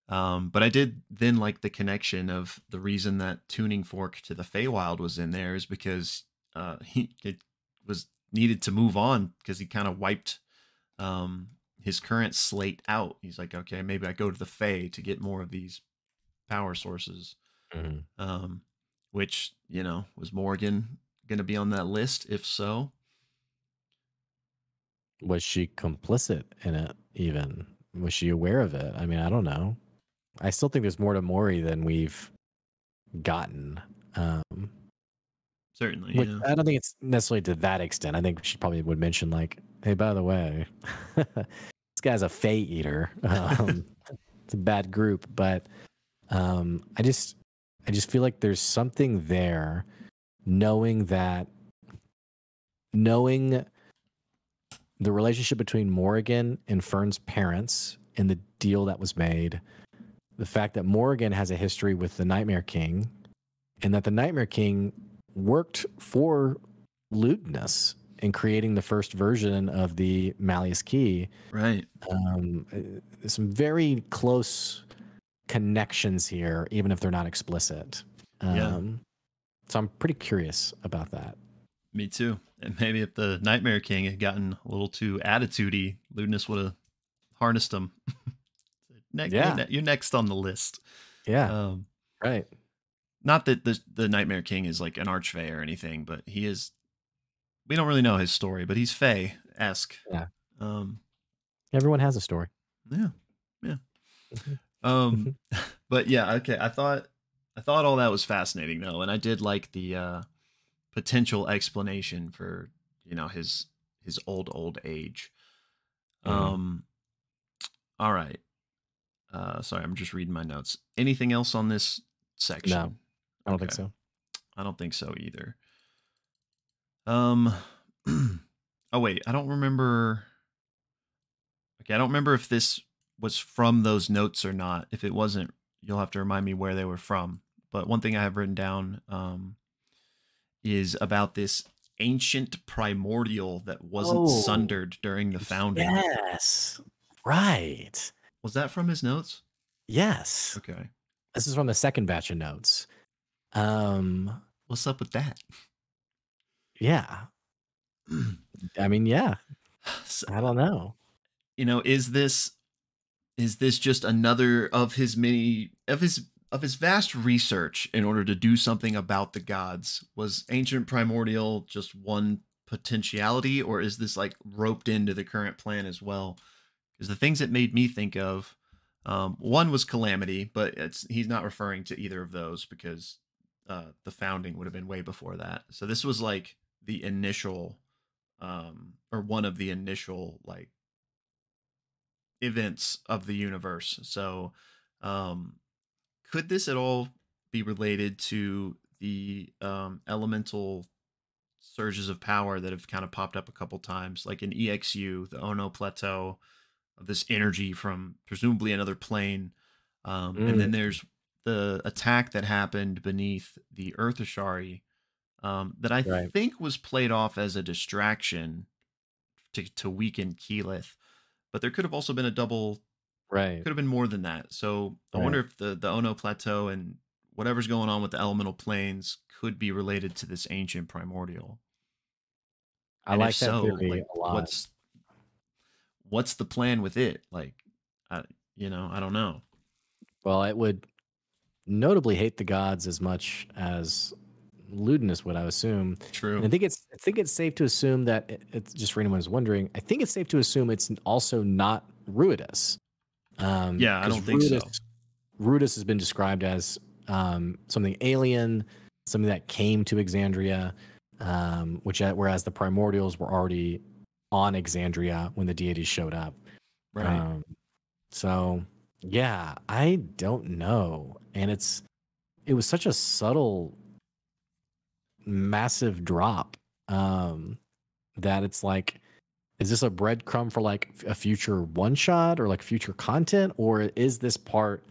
But I did then like the connection of the reason that tuning fork to the Feywild was in there is because he it was needed to move on because he kind of wiped his current slate out. He's like, okay, maybe I go to the Fey to get more of these power sources. Mhm. Which, was Morgan going to be on that list? If so, Was she complicit in it even? Was she aware of it? I mean, I don't know. I still think there's more to Maury than we've gotten. Um, certainly, which yeah. I don't think it's necessarily to that extent. I think she probably would mention like, "Hey, by the way, this guy's a Fey eater. It's a bad group." But I just feel like there's something there, knowing the relationship between Morrigan and Fern's parents and the deal that was made, the fact that Morrigan has a history with the Nightmare King, and that the Nightmare King worked for Ludinus in creating the first version of the Malleus Key. Right. There's some very close connections here, even if they're not explicit. Yeah. So I'm pretty curious about that. Me too. And maybe if the Nightmare King had gotten a little too attitudey, Ludinus would have harnessed him. Yeah. You're next on the list. Yeah. Um, Right. Not that the Nightmare King is like an archfey or anything, but he is. We don't really know his story, but he's Fey-esque. Yeah. Um, Everyone has a story. yeah, yeah. Mhm. But yeah, okay. I thought all that was fascinating though, and I did like the potential explanation for his old age. Mhm. Um, all right. Sorry, I'm just reading my notes. Anything else on this No, section? I don't think Okay, so. I don't think so either. Um, oh wait, I don't remember. Okay, I don't remember if this was from those notes or not. If it wasn't, you'll have to remind me where they were from. But one thing I have written down is about this ancient primordial that wasn't Oh, sundered during the founding. yes. Right. Was that from his notes? Yes. Okay. This is from the second batch of notes. Um, What's up with that? yeah. I mean, yeah. So, I don't know. is this just another of his many of his vast research in order to do something about the gods? Was ancient primordial just one potentiality, or is this like roped into the current plan as well? Because the things it made me think of, one was calamity, but he's not referring to either of those because the founding would have been way before that. So this was like the initial, or one of the initial like events of the universe. So, um, could this at all be related to the elemental surges of power that have kind of popped up a couple times, like in EXU, the Ono Plateau, of this energy from presumably another plane, and Mm, then there's the attack that happened beneath the Earth Ashari, that I right. think was played off as a distraction to weaken Keyleth, but there could have also been a double. Right. Could have been more than that. So I wonder Right. if the Ono Plateau and whatever's going on with the elemental planes could be related to this ancient primordial. I And if like that so, theory like a lot. what's the plan with it? Like, I, I don't know. Well, it would notably hate the gods as much as Ludinus would, I assume. And True. I think it's safe to assume that it's just for anyone who's wondering. I think it's safe to assume it's also not Ruidus, Yeah, I because don't think so. Ruidus has been described as something alien, something that came to Exandria, whereas the primordials were already on Exandria when the deities showed up. Right. Um, so yeah, I don't know, and it was such a subtle, massive drop, that it's like, is this a breadcrumb for like a future one shot or like future content, or is this part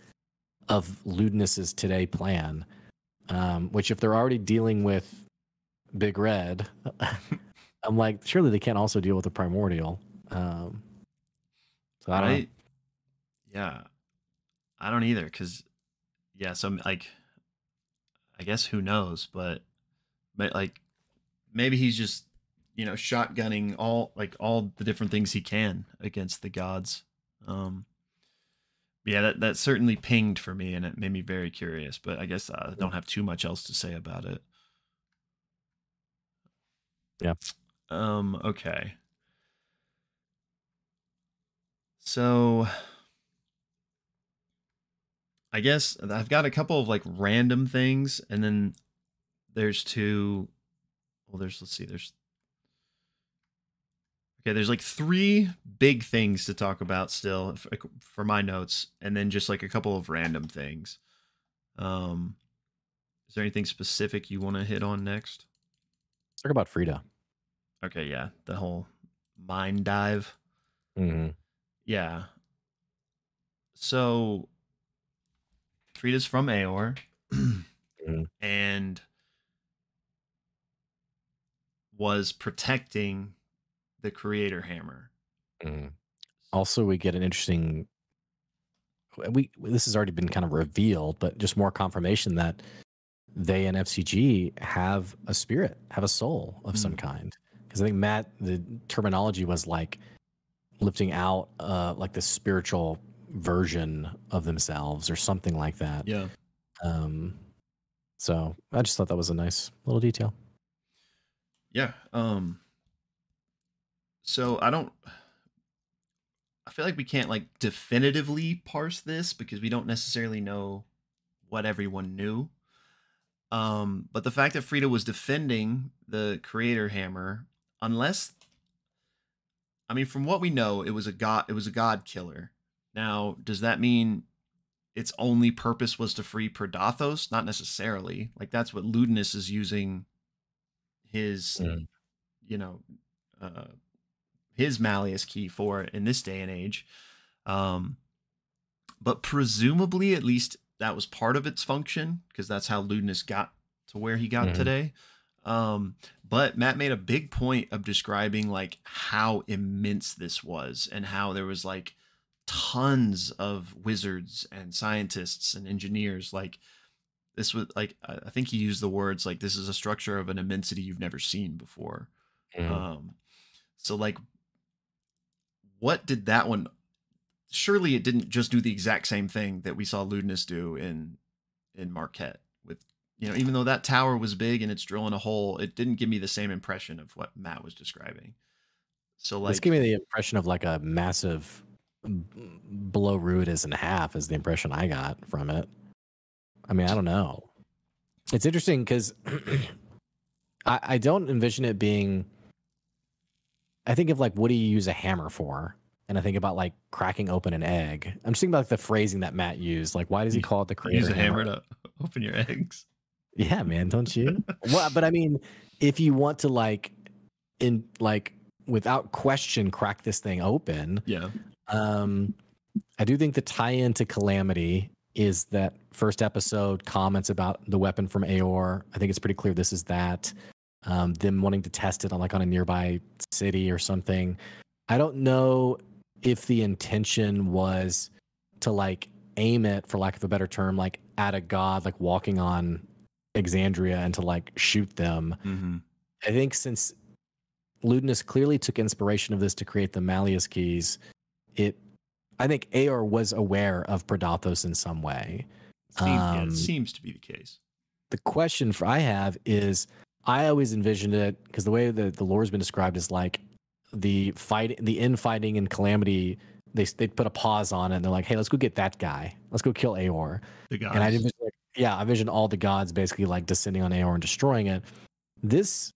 of Ludinus's today plan? Which, if they're already dealing with Big Red, I'm like, surely they can't also deal with the primordial. So I don't know. Right. Yeah. I don't either, because yeah, so like I guess who knows, but like maybe he's just shotgunning all the different things he can against the gods. Um, yeah, that certainly pinged for me, and it made me very curious. But I guess I don't have too much else to say about it. Yeah. Okay. So I guess I've got a couple of like random things, and then there's two. Well, let's see, there's like three big things to talk about still for my notes, and then just like a couple of random things. Um, is there anything specific you want to hit on next? Let's talk about Frida. Okay, yeah, the whole mind dive. Mm-hmm. Yeah. So Frida's from Aor, Mm-hmm. and was protecting the creator hammer. Mm-hmm. Also, we get an interesting. This has already been kind of revealed, but just more confirmation that they and F.C.G have a spirit, have a soul of some kind. Because I think Matt, the terminology was like lifting out like the spiritual version of themselves or something like that. Yeah. So I just thought that was a nice little detail. Yeah. So I feel like we can't like definitively parse this because we don't necessarily know what everyone knew. But the fact that Frida was defending the creator hammer, unless I mean, from what we know, it was a god killer. Now, does that mean its only purpose was to free Predathos? Not necessarily. Like that's what Ludinus is using his, you know, uh, his Malleus key for in this day and age. But presumably, at least that was part of its function because that's how Ludinus got to where he got today. But Matt made a big point of describing like how immense this was and how there was like tons of wizards and scientists and engineers. Like this was like, I think he used the words like, this is a structure of an immensity you've never seen before. So like, what did that one, surely it didn't just do the exact same thing that we saw Ludinus do in Marquette with, even though that tower was big and it's drilling a hole, it didn't give me the same impression of what Matt was describing. So like, this gave me the impression of like a massive blow Ruidus in half is the impression I got from it. I mean, I don't know. It's interesting because I don't envision it being. I think of like, what do you use a hammer for? And I think about like cracking open an egg. I'm just thinking about like the phrasing that Matt used. Like, why does he call it the creator use a hammer? hammer to open your eggs? Yeah, man, don't you? Well, but I mean, if you want to like, without question, crack this thing open. Yeah. I do think the tie-in to Calamity is that first episode comments about the weapon from Aor. I think it's pretty clear this is that. Them wanting to test it on a nearby city or something. I don't know if the intention was to like aim it, for lack of a better term, like at a god, like walking on Exandria and to like shoot them. I think since Ludinus clearly took inspiration of this to create the Malleus keys, I think Aor was aware of Predathos in some way. It seems to be the case. The question I have is, I always envisioned it because the way that the lore has been described is like the infighting and Calamity. They put a pause on it and they're like, "Hey, let's go get that guy. Let's go kill Aor." The gods. And I envisioned all the gods basically like descending on Aor and destroying it. This,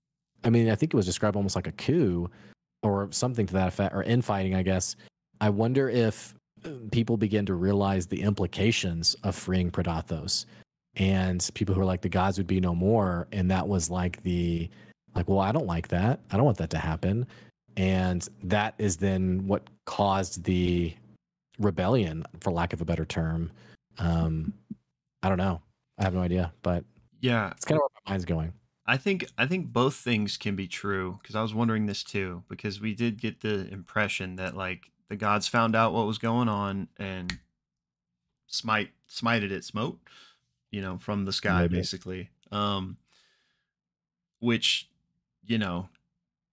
I mean, I think it was described almost like a coup or something to that effect, or infighting, I guess. I wonder if people begin to realize the implications of freeing Predathos. And people who are like, the gods would be no more. And that was like well, I don't like that. I don't want that to happen. And that is then what caused the rebellion, for lack of a better term. I don't know. I have no idea, but yeah, it's kind of where my mind's going. I think both things can be true, because I was wondering this too, because we did get the impression that like the gods found out what was going on and smited it, smote, from the sky Maybe. basically. Which, you know,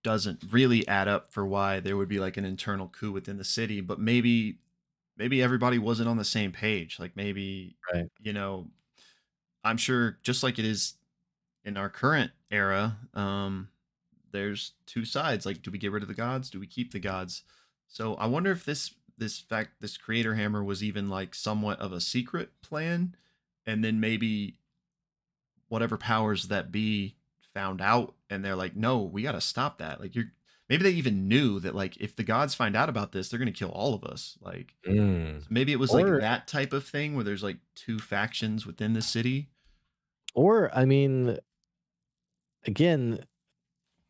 doesn't really add up for why there would be like an internal coup within the city, but maybe everybody wasn't on the same page. Like maybe, Right. you know, I'm sure just like it is in our current era, there's two sides. Like, do we get rid of the gods? Do we keep the gods? So I wonder if this creator hammer was even like somewhat of a secret plan, and then maybe whatever powers that be found out, and they're like, no, we got to stop that. Like, maybe they even knew that like if the gods find out about this, they're gonna kill all of us. Like, Mm. so maybe it was like Or that type of thing where there's like two factions within the city. I mean, again,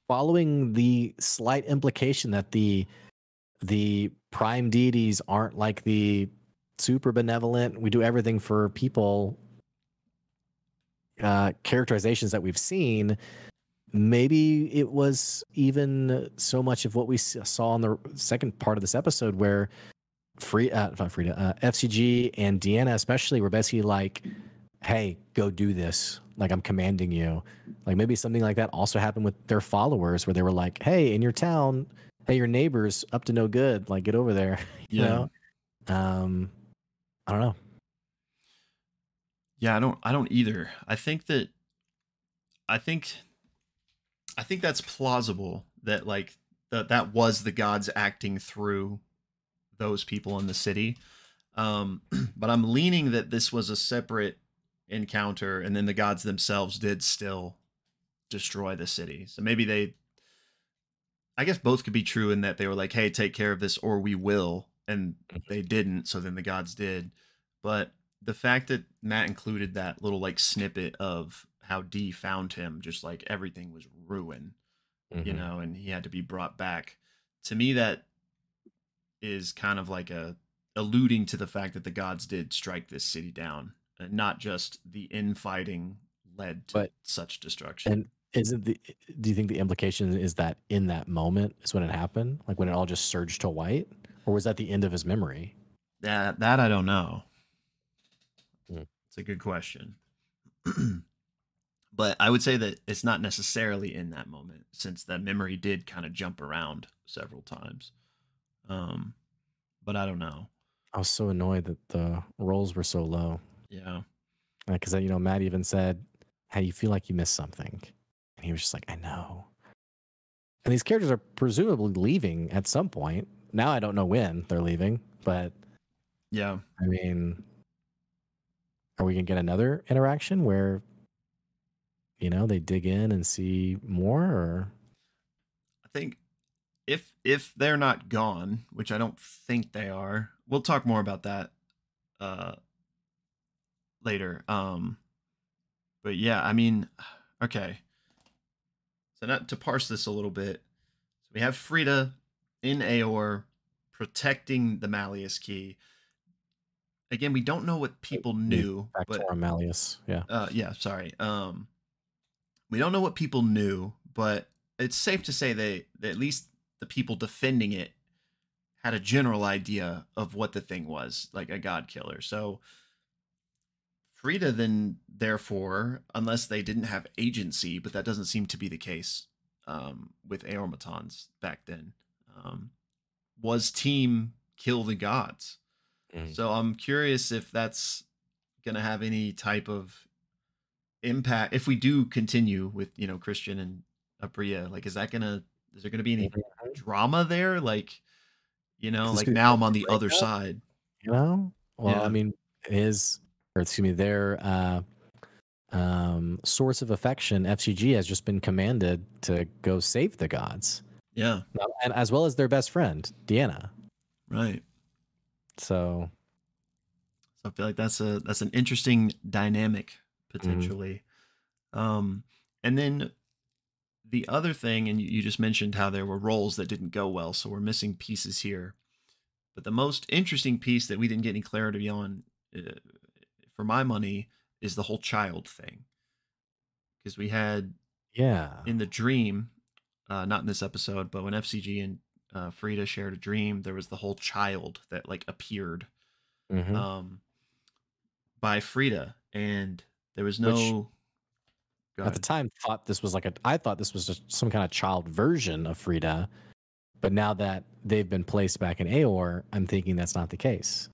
following the slight implication that the prime deities aren't like the super benevolent, we do everything for people characterizations that we've seen, maybe it was even so much of what we saw in the second part of this episode where not Frida, FCG and Deanna especially were basically like, hey, go do this. Like, I'm commanding you. Like, maybe something like that also happened with their followers where they were like, hey, in your town, hey, your neighbor's up to no good. Like, get over there. you Yeah. know? I don't know. Yeah, I don't either. I think I think that's plausible that like that was the gods acting through those people in the city. But I'm leaning that this was a separate encounter, and then the gods themselves did still destroy the city. So maybe I guess both could be true in that they were like, hey, take care of this or we will. And they didn't. So then the gods did. But the fact that Matt included that little like snippet of how Dee found him, just like everything was ruined, Mm-hmm. and he had to be brought back. To me, that is kind of like a alluding to the fact that the gods did strike this city down, and not just the infighting led to But such destruction. and isn't the do you think the implication is that in that moment is when it happened? Like when it all just surged to white? Or was that the end of his memory? That I don't know. Mm. It's a good question. But I would say that it's not necessarily in that moment, since that memory did kind of jump around several times. Um, but I don't know. I was so annoyed that the rolls were so low. Yeah, Because Matt even said, "Hey, you feel like you missed something," and he was just like, "I know." And these characters are presumably leaving at some point. Now I don't know when they're leaving, but yeah. I mean, are we gonna get another interaction where they dig in and see more? Or I think if they're not gone, which I don't think they are, we'll talk more about that uh later. But yeah, I mean, okay. So not to parse this a little bit. So we have Frida in Aor protecting the Malleus key. Again, we don't know what people the knew, but Factorum Malleus, yeah. yeah, sorry. We don't know what people knew, but it's safe to say that at least the people defending it had a general idea of what the thing was, like a god killer. So Frida then, therefore, unless they didn't have agency, but that doesn't seem to be the case with Aormatons back then, um, was team kill the gods. Mhm. So I'm curious if that's going to have any type of impact if we do continue with Christian and Abria. Like, is there gonna be any Mhm. drama there? Like, Could this like be the now I'm start of on a the other breakup? side. Well, I Yeah, mean, their source of affection, FCG, has just been commanded to go save the gods, yeah, and as well as their best friend, Deanna. right. So, So I feel like that's an interesting dynamic mhm. potentially. Um, and then the other thing, and you just mentioned how there were roles that didn't go well, so we're missing pieces here. But the most interesting piece that we didn't get any clarity on, uh, for my money, is the whole child thing. Because we had Yeah. in the dream, not in this episode, but when FCG and Frida shared a dream, there was the whole child that like appeared. Hmm. Um, by Frida, and there was which no. Go at the ahead. time thought this was like I thought this was just some kind of child version of Frida, but now that they've been placed back in Aor, I'm thinking that's not the case.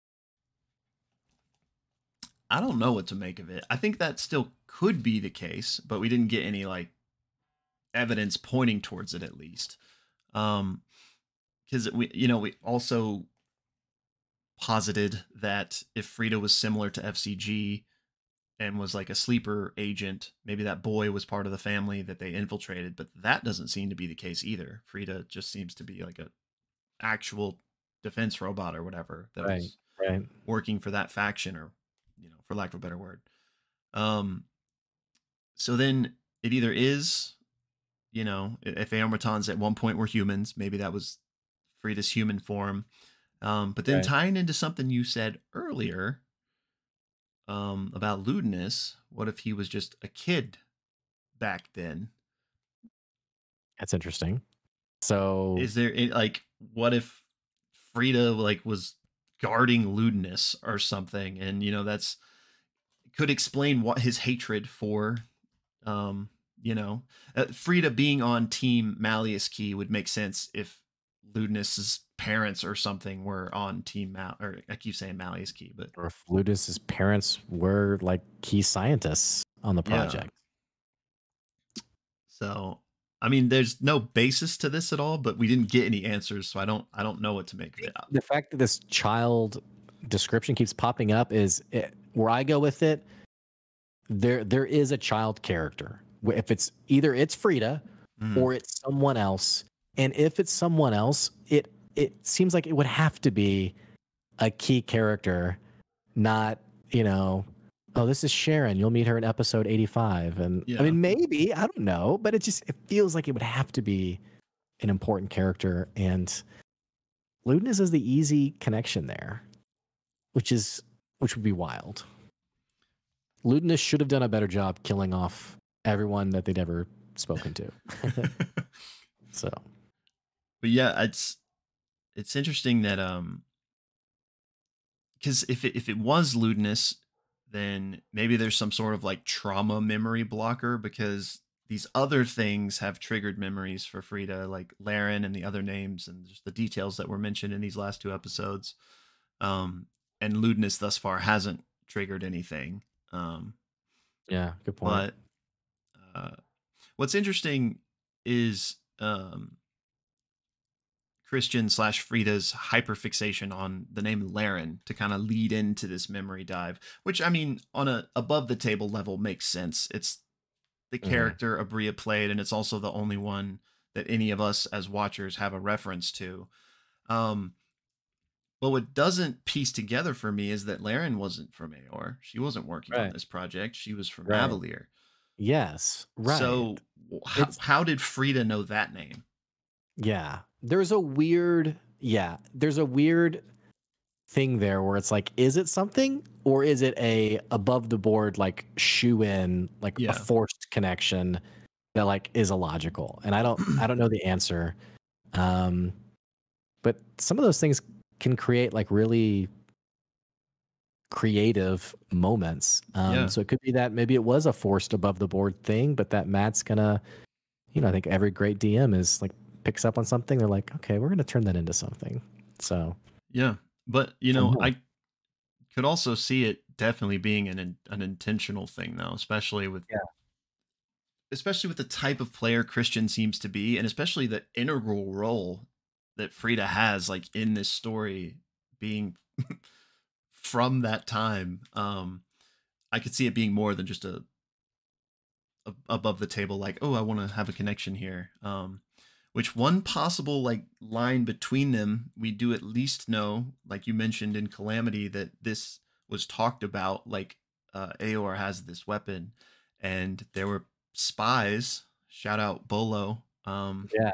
I don't know what to make of it. I think that still could be the case, but we didn't get any like evidence pointing towards it, at least. Because we also posited that if Frida was similar to F.C.G. and was like a sleeper agent, maybe that boy was part of the family that they infiltrated, but that doesn't seem to be the case either. Frida just seems to be like a actual defense robot or whatever that Right, was right. working for that faction, or for lack of a better word. So then it either is, if Aomatons at one point were humans, maybe that was Frida's human form. But then Right. tying into something you said earlier, about lewdness, what if he was just a kid back then? That's interesting. So Is there like, what if Frida like was guarding lewdness or something, and that's could explain what his hatred for, um Frida being on team Malleus Key would make sense if lewdness's parents or something were on team or I keep saying Malleus Key, but or if Ludus's parents were like key scientists on the yeah. project. So, I mean, there's no basis to this at all, but we didn't get any answers, so I don't know what to make of it. The fact that this child description keeps popping up is where I go with it. There is a child character. If it's Frida Mm, or it's someone else, and if it's someone else, it seems like it would have to be a key character, not oh, this is Sharon. You'll meet her in episode 85, and I yeah. mean maybe I don't know, but it feels like it would have to be an important character, and Ludinus is the easy connection there, which would be wild. Ludinus should have done a better job killing off everyone that they'd ever spoken to. So But yeah, it's interesting that because if it was lewdness, then maybe there's some sort of like trauma memory blocker, because these other things have triggered memories for Frida, like Laren and the other names and just the details that were mentioned in these last two episodes. Um, and lewdness thus far hasn't triggered anything. yeah, good point. But uh, what's interesting is Christian slash Frida's hyperfixation on the name Laren to kind of lead into this memory dive, which I mean, on a above the table level makes sense. It's the Mhm. character Abria played, and it's also the only one that any of us as watchers have a reference to. Um, but what doesn't piece together for me is that Laren wasn't from Aor. She wasn't working on Right, this project. She was from right. Avalier. Yes, right. So how, It's how did Frida know that name? yeah. There's a weird thing there where it's like, is it something or is it a above the board like shoe in, like a Yeah. forced connection that like is illogical? And I don't know the answer. Um, but some of those things can create like really creative moments. Yeah. So it could be that maybe it was a forced above the board thing, but that Matt's gonna, I think every great DM is like picks up on something. They're like, okay, we're gonna turn that into something. So Yeah. But, I don't know. I could also see it definitely being an intentional thing, though, Yeah. especially with the type of player Christian seems to be, and especially the integral role that Frida has, like in this story, being from that time. I could see it being more than just a above the table, like, oh, I want to have a connection here. Which one possible like line between them, we do at least know, like you mentioned in Calamity, that this was talked about, like Aor has this weapon, and there were spies, shout out Bolo, Yeah.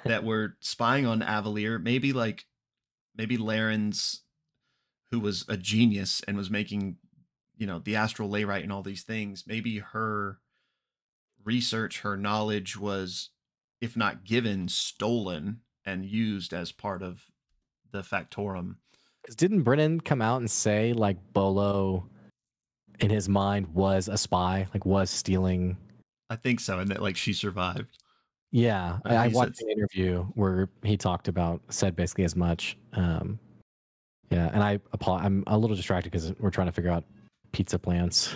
that were spying on Avalier. Maybe Laren's, who was a genius and was making, the astral layrite and all these things, maybe her research, her knowledge was, if not given, stolen and used as part of the Factorum. 'Cause didn't Brennan come out and say like Bolo in his mind was a spy, like was stealing. I think so, and that like she survived. Yeah, I He said, watched an interview where he said basically as much. Yeah, and I'm a little distracted because we're trying to figure out pizza plans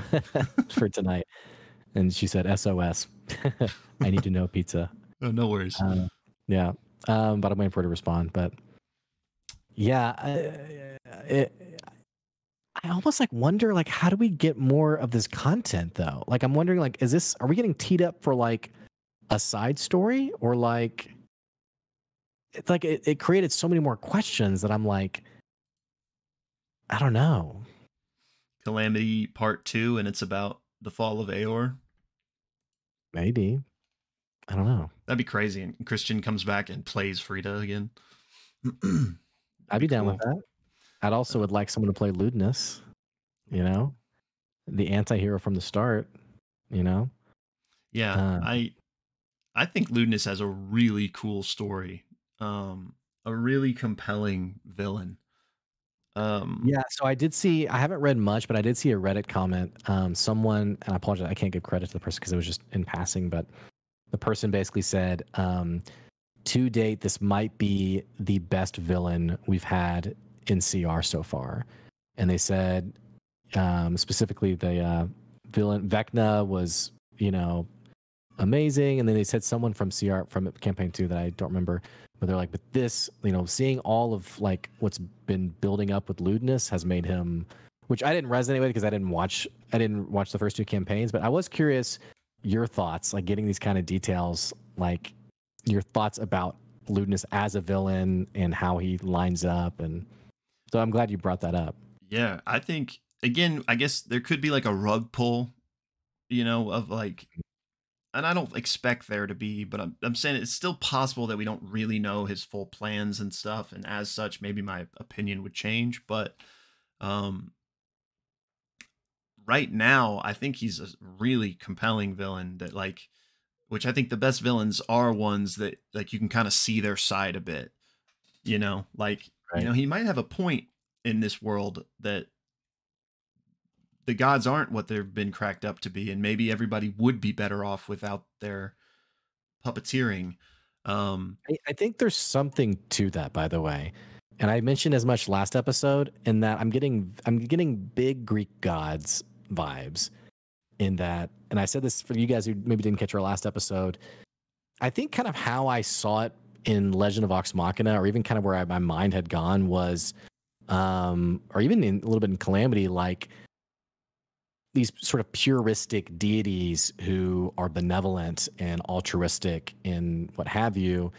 for tonight. And she said, "SOS, I need to know pizza." "Oh, no worries." Yeah, but I'm waiting for her to respond. But yeah, I almost like wonder like how do we get more of this content though? Like I'm wondering like are we getting teed up for like a side story or like it's like it created so many more questions that I'm like I don't know. Calamity Part 2, and it's about the fall of Aor. Maybe. I don't know. That'd be crazy. And Christian comes back and plays Frida again. I'd Be be down cool. with that. I'd also would like someone to play Ludinus, you know, the anti-hero from the start, you know. Yeah, I think Ludinus has a really cool story. A really compelling villain. Yeah, so I haven't read much, but I did see a Reddit comment. Someone, and I apologize, I can't give credit to the person because it was just in passing, but the person basically said, to date, this might be the best villain we've had in CR so far. And they said, specifically, the villain Vecna was, amazing. And then they said someone from CR from campaign 2 that I don't remember, but they're like, but this, seeing all of like what's been building up with Ludinus has made him, which I didn't resonate with because I didn't watch the first 2 campaigns, but I was curious your thoughts, like getting these kind of details, like your thoughts about Ludinus as a villain and how he lines up. And so I'm glad you brought that up. Yeah, I think again, I guess there could be like a rug pull, of like, and I don't expect there to be, but I'm saying it's still possible that we don't really know his full plans and stuff, and as such, maybe my opinion would change. But um, right now, I think he's a really compelling villain that like, which I think the best villains are ones that like you can kind of see their side a bit, like Right. he might have a point in this world that the gods aren't what they've been cracked up to be, and maybe everybody would be better off without their puppeteering. I think there's something to that, by the way. And I mentioned as much last episode in that I'm getting big Greek gods vibes in that. And I said this for you guys who maybe didn't catch our last episode. I think kind of how I saw it in Legend of Vox Machina, or even kind of where my mind had gone was, or even a little bit in Calamity, like these sort of puristic deities who are benevolent and altruistic and what have you.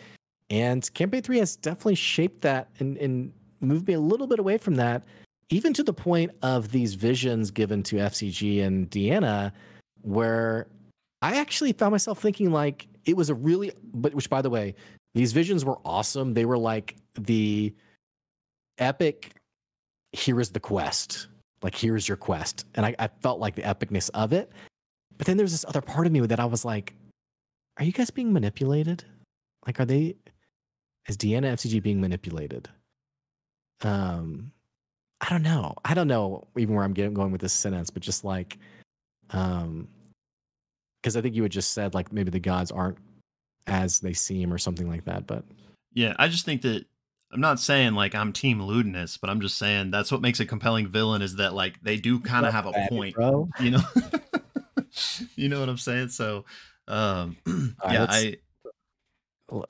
And campaign 3 has definitely shaped that and moved me a little bit away from that, even to the point of these visions given to FCG and Deanna, where I actually found myself thinking like it was which by the way, these visions were awesome. They were like the epic, here is the quest. Like, here's your quest. And I felt like the epicness of it. But then there's this other part of me that I was like, are you guys being manipulated? Like, is Deanna FCG being manipulated? I don't know. I don't know even where I'm going with this sentence, but just like, because I think you had just said like maybe the gods aren't as they seem or something like that. But Yeah, I just think that I'm not saying like I'm Team Ludinus, but I'm just saying that's what makes a compelling villain is that like they do kind of have a point, bro. you know. You know what I'm saying? So, yeah,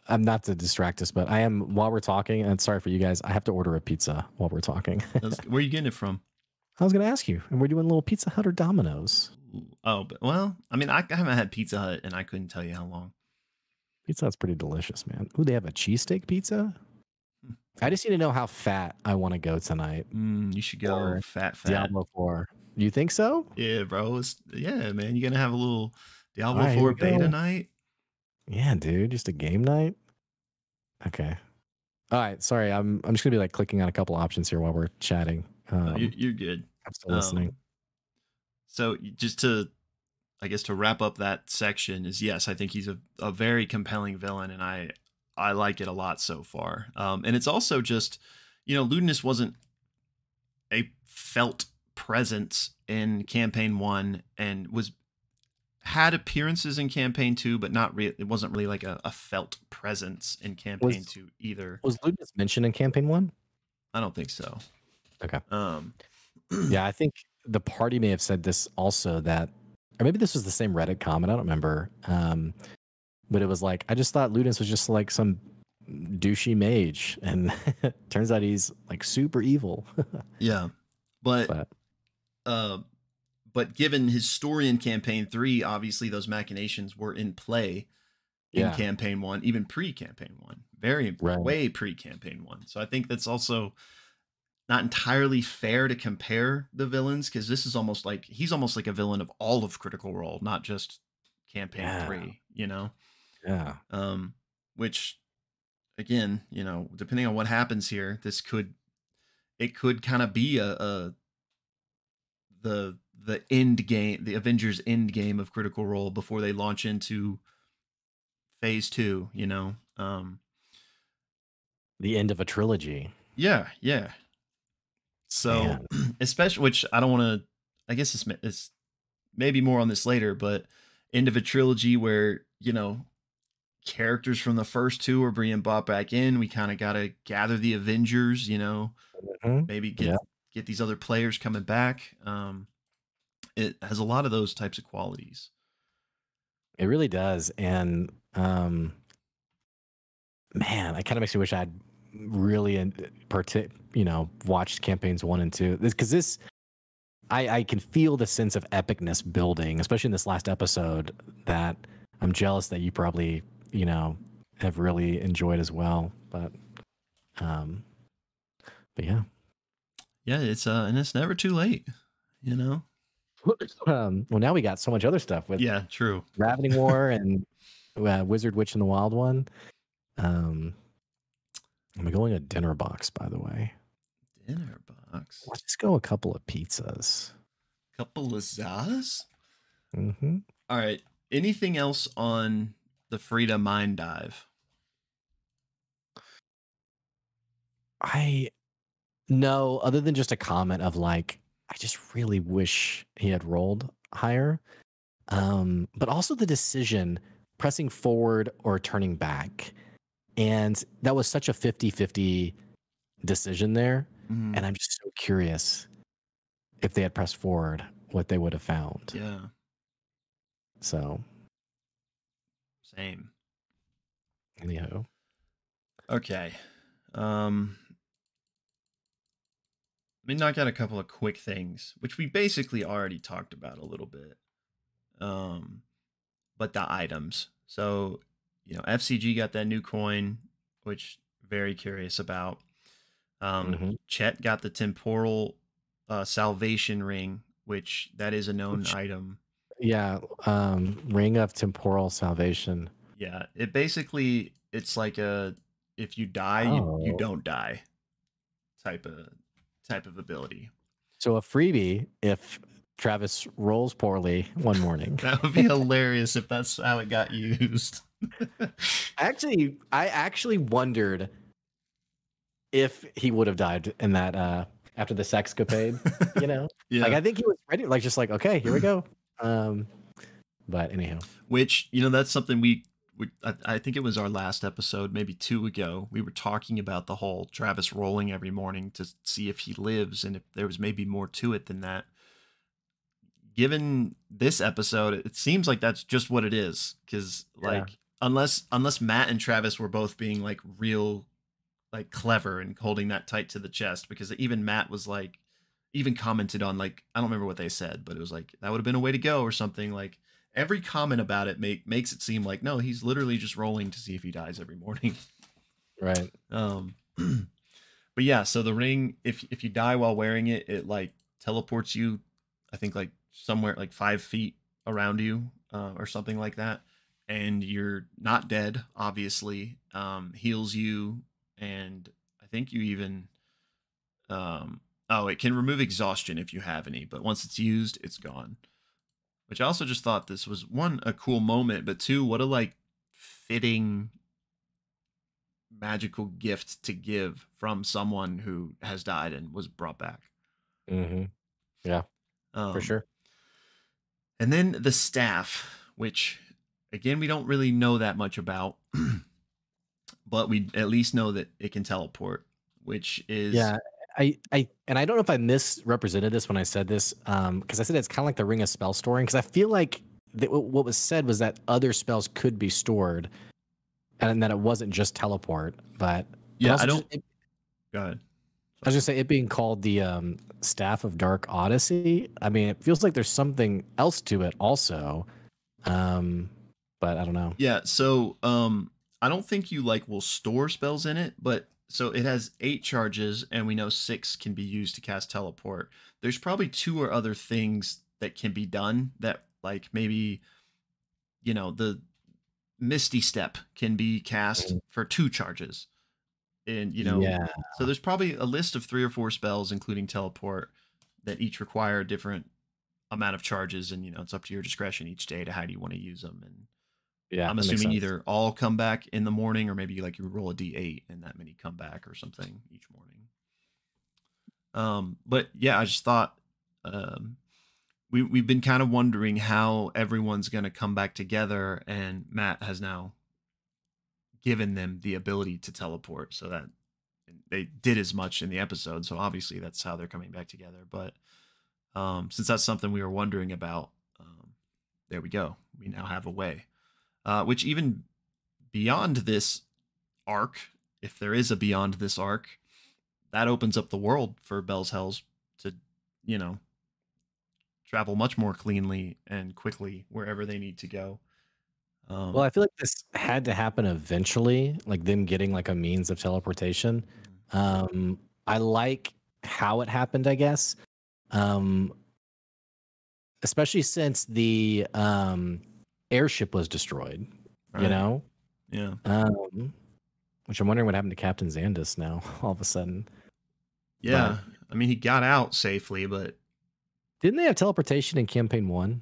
I'm not to distract us, but I am while we're talking. And sorry for you guys, I have to order a pizza while we're talking. where are you getting it from? I was going to ask you, and we're doing a little Pizza Hut or Domino's. Oh, but well, I mean, I haven't had Pizza Hut, and I couldn't tell you how long. Pizza Hut's pretty delicious, man. Ooh, they have a cheesesteak pizza. Hmm. I just need to know how fat I want to go tonight. You should go fat. Diablo 4. You think so? Yeah, bro. Yeah, man. You're gonna have a little Diablo Right, 4 beta night. Yeah, dude. Just a game night. Okay. All right. Sorry, I'm just gonna be like clicking on a couple options here while we're chatting. You're good. I'm still listening. So just I guess to wrap up that section is yes, I think he's a very compelling villain, and I like it a lot so far. And it's also just, Ludinus wasn't a felt presence in campaign 1 and had appearances in campaign 2, but not really. It wasn't really like a felt presence in campaign 2 either. Was Ludus mentioned in campaign 1? I don't think so. Okay. Um, Yeah, I think the party may have said this also, that, or maybe this was the same Reddit comment. I don't remember. But it was like, I just thought Ludus was just like some douchey mage, and turns out he's like super evil. yeah, but But uh, but given his story in campaign 3, obviously those machinations were in play in yeah, campaign 1, even pre-campaign 1, very right. way pre-campaign 1. So I think that's also not entirely fair to compare the villains, because this is almost like he's almost like a villain of all of Critical Role, not just campaign Yeah, 3, you know. yeah. Which again, you know, depending on what happens here, it could kind of be a the end game, the Avengers end game of Critical Role before they launch into phase 2, you know. The end of a trilogy. Yeah, yeah. So Man. especially, which I don't want to, I guess it's maybe more on this later, but end of a trilogy where, you know, characters from the first 2 are being brought back in. We kind of got to gather the Avengers, you know, Mhm. maybe Yeah, get these other players coming back. It has a lot of those types of qualities. it really does. And man, I kind of makes me wish I'd really watched campaigns 1 and 2. Because this, I can feel the sense of epicness building, especially in this last episode, that I'm jealous that you probably, have really enjoyed as well. Um, but yeah. Yeah, it's and it's never too late, you know. Well, now we got so much other stuff with Yeah, true. Ravening War and Wizard Witch and the Wild One. Um, I'm going a dinner box, by the way. Dinner box. Let's just go a couple of pizzas. Couple of Zaz. Mm-hmm. All right. Anything else on the Frida Mind Dive? No, other than just a comment of like, I just really wish he had rolled higher. But also the decision, pressing forward or turning back. And that was such a 50-50 decision there. Mm, And I'm just so curious if they had pressed forward, what they would have found. yeah, So, same. anyhow. Okay. Um, Let me knock out a couple of quick things, which we basically already talked about a little bit. Um, but the items. So, you know, F.C.G got that new coin, which very curious about. Mm-hmm. Chet got the temporal salvation ring, which that is a known item. Yeah, Ring of Temporal Salvation. Yeah, it basically it's like a if you die, you Oh. don't die type of ability. So a freebie if Travis rolls poorly one morning. That would be hilarious if that's how it got used. I actually wondered if he would have died in that after the sexcapade, Yeah. Like I think he was ready, like just like, okay, here we go. But anyhow. Which, you know, that's something I think it was our last episode, maybe 2 ago. We were talking about the whole Travis rolling every morning to see if he lives and if there was maybe more to it than that. Given this episode, it seems like that's just what it is. Because like unless Matt and Travis were both being like real like clever and holding that tight to the chest, because even Matt was like even commented on, like, I don't remember what they said, but it was like that would have been a way to go or something. Like every comment about it makes it seem like no, he's literally just rolling to see if he dies every morning. Right. But yeah, so the ring, if you die while wearing it, it like teleports you, I think like somewhere like 5 feet around you, or something like that, and you're not dead. Obviously, heals you, and I think you even, oh, it can remove exhaustion if you have any, but once it's used, it's gone. Which I also just thought this was one a cool moment, but two, what a like fitting magical gift to give from someone who has died and was brought back. Mm-hmm. Yeah. For Um, sure. and then the staff, which again we don't really know that much about, but we at least know that it can teleport, which is Yeah. And I don't know if I misrepresented this when I said this, because I said it's kind of like the Ring of Spell storing, because I feel like what was said was that other spells could be stored, and that it wasn't just teleport, but yeah. I also just don't. Go ahead. I was Sorry. gonna say it being called the Staff of Dark Odyssey. I mean, it feels like there's something else to it also, um, but I don't know. Yeah, so I don't think you like will store spells in it, but so it has 8 charges and we know 6 can be used to cast teleport. There's probably 2 or other things that can be done that like maybe the Misty Step can be cast Mhm. for 2 charges. And Yeah. so there's probably a list of 3 or 4 spells including teleport that each require a different amount of charges, and it's up to your discretion each day to how do you want to use them. And Yeah, I'm that makes assuming sense. either all come back in the morning or maybe you roll a d8 and that many come back or something each morning. But yeah, I just thought um, we've been kind of wondering how everyone's going to come back together, and Matt has now given them the ability to teleport, so that they did as much in the episode. So obviously that's how they're coming back together. But since that's something we were wondering about, there we go. We now have a way. Which even beyond this arc, if there is a beyond this arc, that opens up the world for Bell's Hells to, you know, travel much more cleanly and quickly wherever they need to go. Well, Um, I feel like this had to happen eventually, like them getting like a means of teleportation. I like how it happened, I guess. Um, Especially since the airship was destroyed, you right. know? Yeah. Um, which I'm wondering what happened to Captain Xandus now, all of a sudden. But Yeah. I mean, he got out safely, but didn't they have teleportation in campaign 1?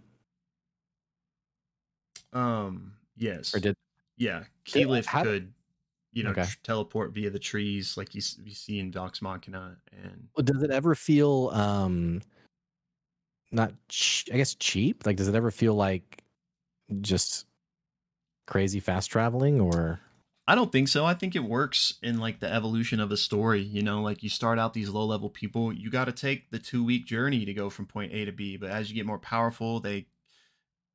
Or yes. did Yeah. they, Keyleth how did could, okay. teleport via the trees like you see in Vox Machina. And Well, does it ever feel not I guess cheap? Like does it ever feel like just crazy fast traveling or I don't think so. I think it works in like the evolution of a story. Like you start out these low level people, you got to take the 2-week journey to go from point A to B. But as you get more powerful, they,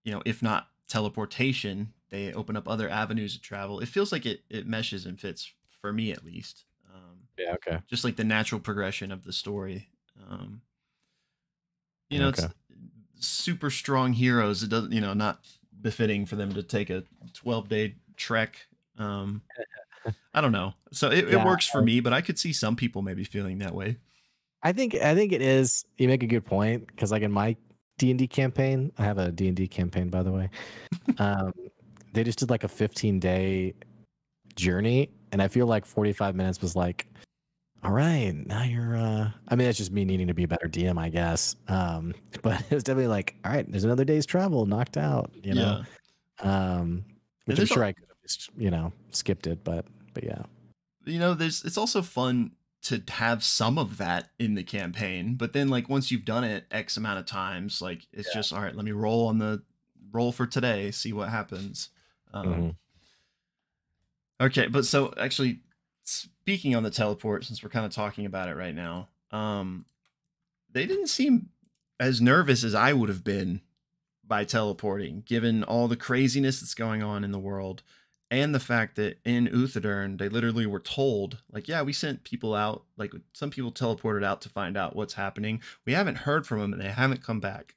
if not teleportation, they open up other avenues of travel. It feels like it meshes and fits for me at least. yeah, okay. Just like the natural progression of the story. Um, Yeah, it's okay. super strong heroes. It doesn't, not befitting for them to take a 12-day trek. Um, I don't know. So it Yeah, works for me, but I could see some people maybe feeling that way. I think it is. You make a good point because, like in my D&D campaign, I have a D&D campaign, by the way. Um, they just did like a 15-day journey, and I feel like 45 minutes was like, all right, now you're. I mean, that's just me needing to be a better DM, I guess. But it was definitely like, all right, there's another day's travel knocked out. Yeah. Um, And which I'm sure I could have just skipped it, but yeah. it's also fun to have some of that in the campaign, but then like once you've done it X amount of times, like it's just all right, let me roll for today, see what happens. Hmm. Okay, but so actually speaking on the teleport, since we're kind of talking about it right now, they didn't seem as nervous as I would have been by teleporting, given all the craziness that's going on in the world, and the fact that in Uthadern they literally were told, like, yeah, we sent people out, like some people teleported out to find out what's happening. We haven't heard from them, and they haven't come back.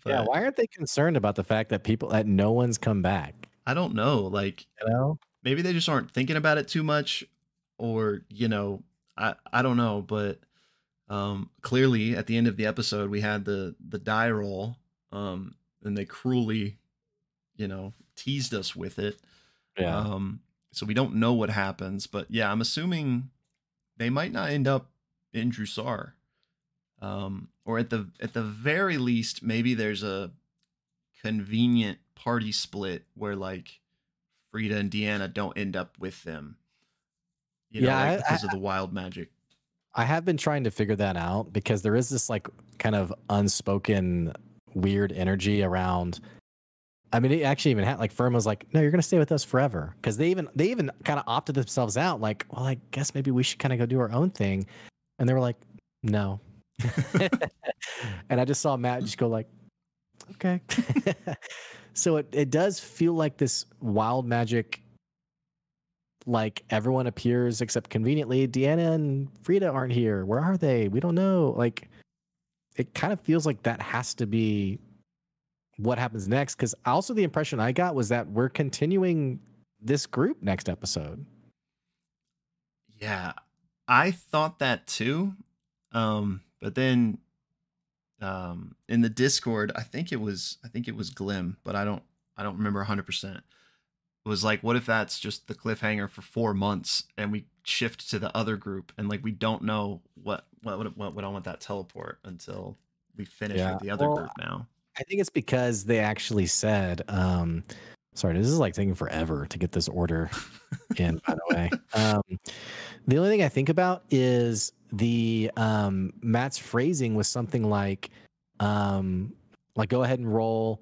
Yeah, But why aren't they concerned about the fact that no one's come back? I don't know, like You know? maybe they just aren't thinking about it too much, or I don't know, but clearly at the end of the episode we had the die roll, and they cruelly teased us with it. Yeah. um so we don't know what happens, but yeah, I'm assuming they might not end up in Drusar, or at the very least maybe there's a convenient party split where like Frida and Deanna don't end up with them, Yeah, like because of the wild magic. I have been trying to figure that out because there is this like kind of unspoken weird energy around. I mean, it actually even had like Firm was like, "No, you're gonna stay with us forever," because they even kind of opted themselves out. Like, well, I guess maybe we should kind of go do our own thing, and they were like, "No," and I just saw Matt just go like, "Okay." So it does feel like this wild magic. Like everyone appears except conveniently, Deanna and Frida aren't here. Where are they? We don't know. Like it kind of feels like that has to be what happens next. Because also the impression I got was that we're continuing this group next episode. Yeah, I thought that too. But then in the Discord, I think it was Glim, but I don't remember 100%. It was like, what if that's just the cliffhanger for 4 months and we shift to the other group and like we don't know what would I want that teleport until we finish Yeah. with the other Well, group now. I think it's because they actually said, sorry, this is like taking forever to get this order in, by the way. The only thing I think about is the Matt's phrasing was something like go ahead and roll,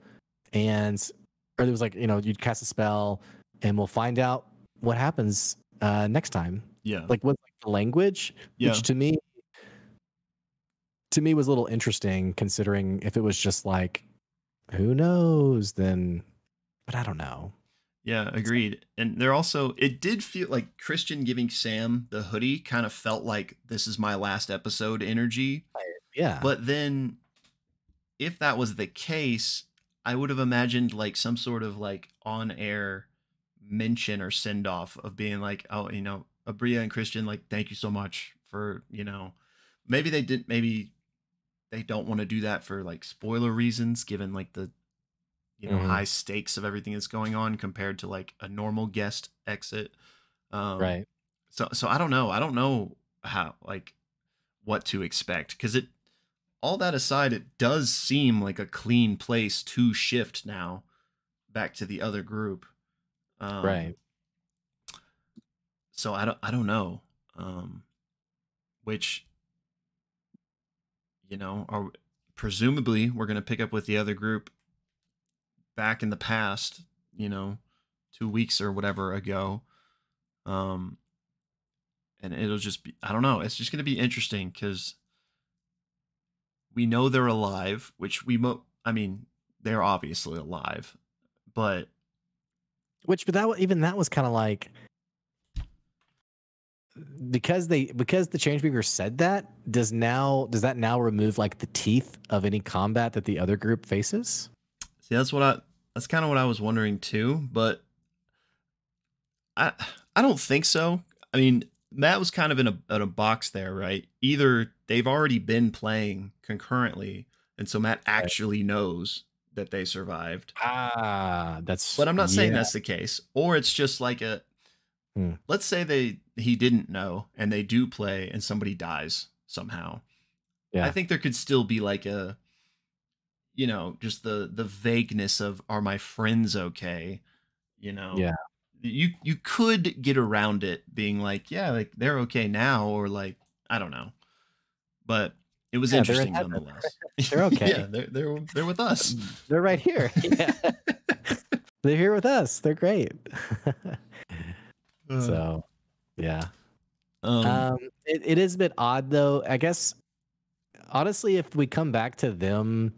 and or there was like you'd cast a spell and we'll find out what happens next time. Yeah. Like with like the language, Yeah. which to me was a little interesting considering if it was just like who knows then, but I don't know. Yeah, agreed. And they're also, it did feel like Christian giving Sam the hoodie kind of felt like this is my last episode energy. Yeah, But then if that was the case, I would have imagined like some sort of like on air mention or send off of being like, oh, Abria and Christian, like, thank you so much for, maybe maybe they don't want to do that for like spoiler reasons, given like the, hmm high stakes of everything that's going on compared to like a normal guest exit. Um, right. so I don't know. I don't know how, like, what to expect because all that aside, it does seem like a clean place to shift now back to the other group. Um, Right. so I don't know. Um, which, are presumably we're gonna pick up with the other group back in the past, 2 weeks or whatever ago. Um, and it'll just be, I don't know. It's just gonna be interesting because we know they're alive, which I mean, they're obviously alive, but Which, but even that was kind of like because the changebringer said that does that now remove like the teeth of any combat that the other group faces? see, that's kind of what I was wondering too, but I I don't think so. I mean, Matt was kind of in a box there, right? Either they've already been playing concurrently, and so Matt Right. actually knows that they survived. That's But I'm not saying yeah. that's the case, or it's just like Hmm. let's say he didn't know and they do play and somebody dies somehow. I Yeah. think there could still be like just the vagueness of, are my friends okay? You know, Yeah. you could get around it being like, yeah, like they're okay now, or like, I don't know, but it was Yeah, they're in interesting heaven. nonetheless. They're okay. Yeah, they're with us. They're right here. Yeah. They're here with us. They're great. Uh, So, yeah. um, It is a bit odd though. I guess honestly, if we come back to them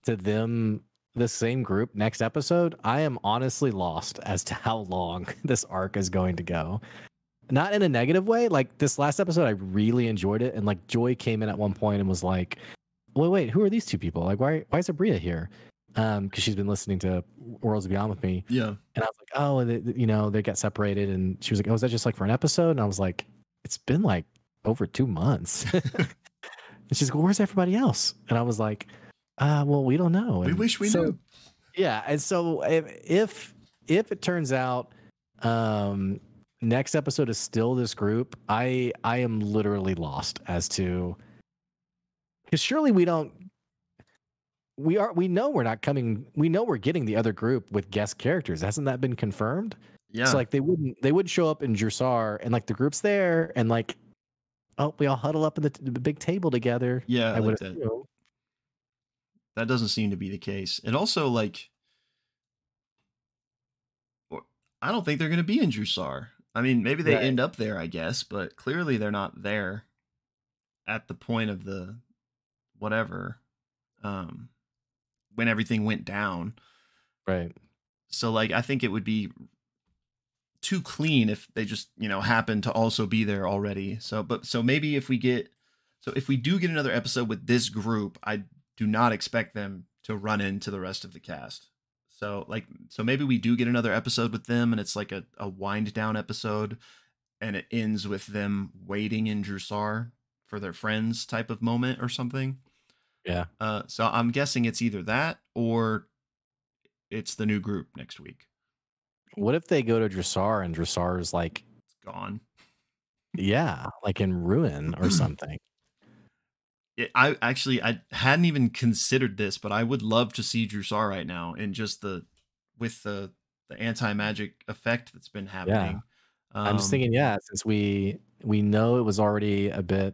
the same group next episode, I am honestly lost as to how long this arc is going to go. Not in a negative way. Like this last episode, I really enjoyed it, and like Joy came in at one point and was like, wait, who are these two people? Like, why is Abria here?" Because she's been listening to Worlds Beyond with me, yeah, and I was like, "Oh, and they got separated," and she was like, "Oh, is that just like for an episode?" And I was like, "It's been like over 2 months." And she's like, "Well, where's everybody else?" And I was like, well, we don't know." we And wish we so knew. yeah, and so if it turns out um next episode is still this group, I am literally lost as to, because surely we know we're not coming, we know we're getting the other group with guest characters. Hasn't that been confirmed? So Yeah, like they wouldn't show up in Jursar and like the group's there and like Oh, we all huddle up in the big table together. Yeah, I would like that. assume. That doesn't seem to be the case. And also, like, I don't think they're going to be in Drusar. I mean, maybe they Right. end up there, I guess, but clearly they're not there at the point of the whatever, um, when everything went down. Right. So, like, I think it would be too clean if they just, happen to also be there already. So maybe if we do get another episode with this group, I do not expect them to run into the rest of the cast. So maybe we do get another episode with them and it's like a wind down episode and it ends with them waiting in Drusar for their friends type of moment or something. Yeah. So I'm guessing it's either that or it's the new group next week. What if they go to Dressar and Dressar is like, It's gone. yeah, like in ruin or something? I hadn't even considered this, but I would love to see Drusar right now and just with the anti-magic effect that's been Yeah. happening. I'm just thinking, yeah, since we know it was already a bit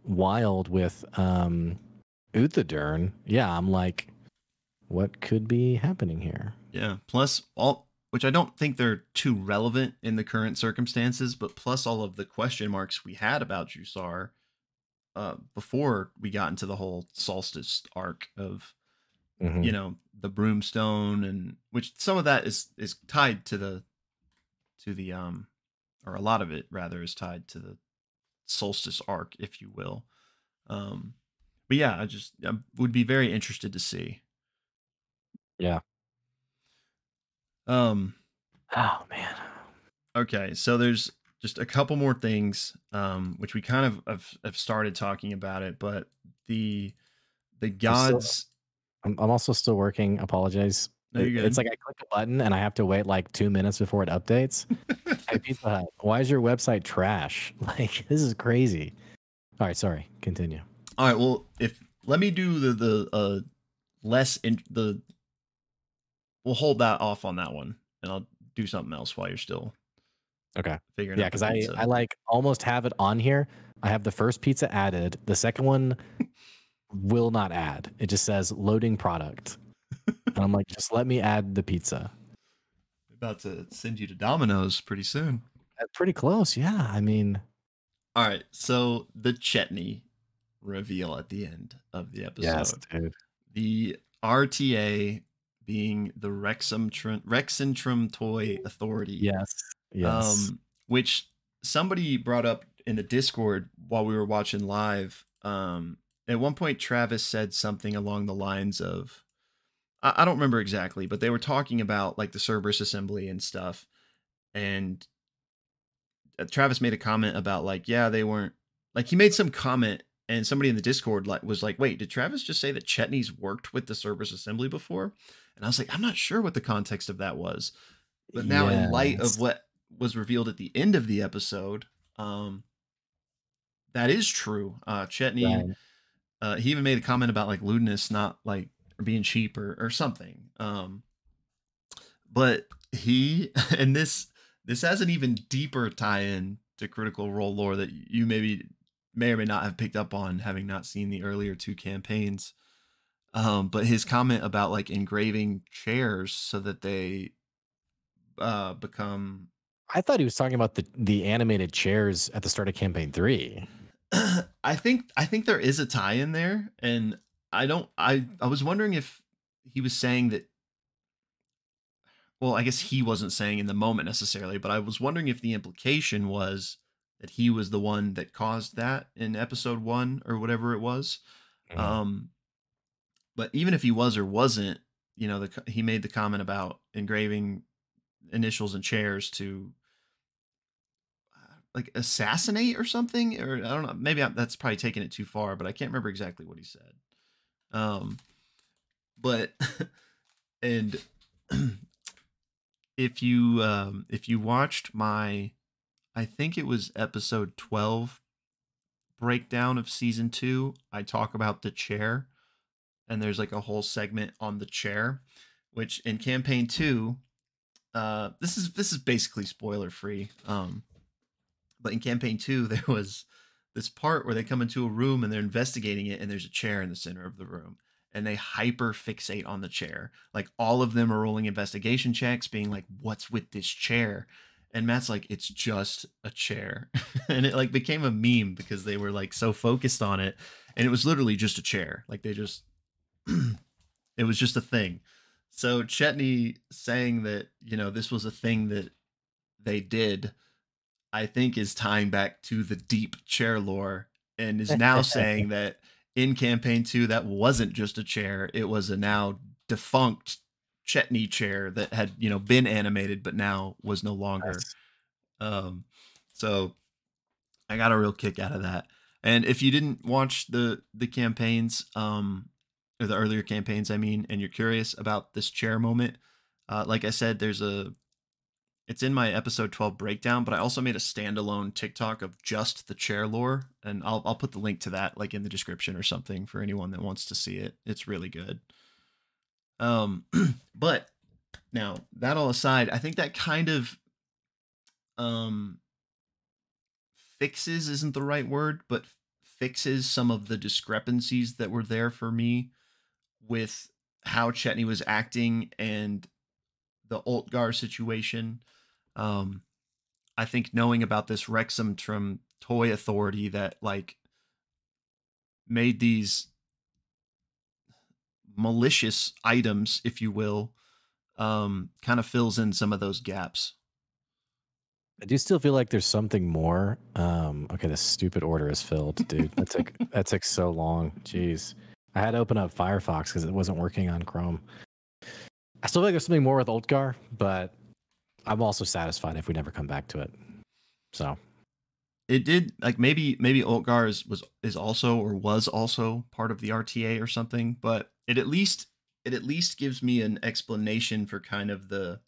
wild with Uthadern, yeah, I'm like, what could be happening here? Yeah. Plus which I don't think they're too relevant in the current circumstances, but plus all of the question marks we had about Drusar before we got into the whole solstice arc of Hmm. the broomstone, and which some of that is tied to the or a lot of it rather is tied to the solstice arc, if you will. But yeah, I would be very interested to see. Yeah. um Oh man. okay, so there's just a couple more things which we kind of have started talking about it, but the I'm still gods. I'm also still working. Apologize. No, you're It's good. like I click a button and I have to wait like 2 minutes before it updates. Hey, Pizza Hut, why is your website trash? Like, this is crazy. All right, sorry. Continue. All right, well, if let me do the less in the we'll hold that off on that one, and I'll do something else while you're still Okay. figuring Yeah, out the because I pizza. like almost have it on here. I have the first pizza added. The second one will not add. It just says loading product. And I'm like, just let me add the pizza. About to send you to Domino's pretty soon. That's pretty close. Yeah. I mean, All right, so the Chetney reveal at the end of the yes, episode. dude. The RTA being the Rexentrum Toy Authority, Yes. Yes. which somebody brought up in the Discord while we were watching live. At one point, Travis said something along the lines of, I don't remember exactly, but they were talking about like the Cerberus assembly and stuff. And Travis made a comment about like, yeah, they weren't like he made some comment and somebody in the Discord like was like, wait, did Travis just say that Chetney's worked with the Cerberus assembly before? And I was like, I'm not sure what the context of that was. But now in light of Yes. what was revealed at the end of the episode, that is true. Chetney, Right. he even made a comment about like lewdness, not like being cheap or something. But he and this has an even deeper tie-in to Critical Role lore that you may or may not have picked up on, having not seen the earlier two campaigns. But his comment about like engraving chairs so that they become I thought he was talking about the animated chairs at the start of campaign 3. I think there is a tie-in there, and I was wondering if he was saying that. Well, I guess he wasn't saying in the moment necessarily, but I was wondering if the implication was that he was the one that caused that in episode 1 or whatever it was. Mhm. Um, but even if he was or wasn't, he made the comment about engraving initials and chairs to like assassinate or something, or I don't know. Maybe that's probably taking it too far, but I can't remember exactly what he said. Um, but and if you watched my, I think it was episode 12 breakdown of season 2, I talk about the chair, and there's like a whole segment on the chair, which in campaign 2, this is basically spoiler free. But in campaign 2 there was this part where they come into a room and they're investigating it, and there's a chair in the center of the room, and they hyper fixate on the chair. Like all of them are rolling investigation checks, being like, "What's with this chair?" And Matt's like, "It's just a chair," and it like became a meme because they were like so focused on it, and it was literally just a chair. Like they just, it was just a thing. So Chetney saying that this was a thing that they did, I think is tying back to the deep chair lore, and is now saying that in campaign 2 that wasn't just a chair, it was a now defunct Chetney chair that had been animated but now was no longer. Nice. So I got a real kick out of that. And if you didn't watch the campaigns, or the earlier campaigns, I mean, and you're curious about this chair moment, like I said, it's in my episode 12 breakdown, but I also made a standalone TikTok of just the chair lore, and I'll put the link to that like in the description or something for anyone that wants to see it. It's really good. But now that all aside, I think that kind of fixes isn't the right word, but fixes some of the discrepancies that were there for me with how Chetney was acting and the Ultgar situation. I think knowing about this Wrexham from Toy Authority that like made these malicious items, if you will, kind of fills in some of those gaps. I do still feel like there's something more. Okay, this stupid order is filled, dude. That took so long. Jeez. I had to open up Firefox because it wasn't working on Chrome. I still feel like there's something more with Ultgar, but I'm also satisfied if we never come back to it. So it did like maybe Ultgar is also or was also part of the RTA or something, but it at least gives me an explanation for kind of the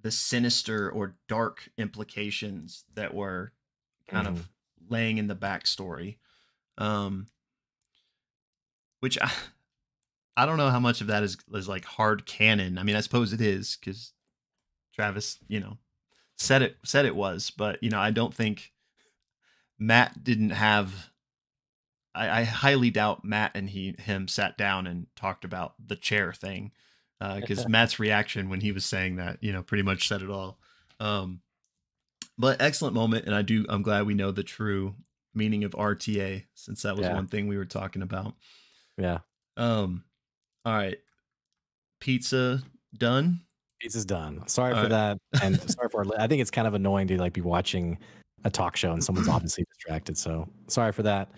sinister or dark implications that were kind of laying in the backstory. Which I don't know how much of that is like hard canon. I mean, I suppose it is because Travis, said it was, but I don't think Matt didn't have. I highly doubt Matt and him sat down and talked about the chair thing, because Matt's reaction when he was saying that, pretty much said it all. But excellent moment, and I'm glad we know the true meaning of RTA, since that was one thing we were talking about. Yeah. All right. Pizza done. Pizza's done. Sorry for that, and sorry for. I think it's kind of annoying to like be watching a talk show and someone's obviously distracted. So sorry for that.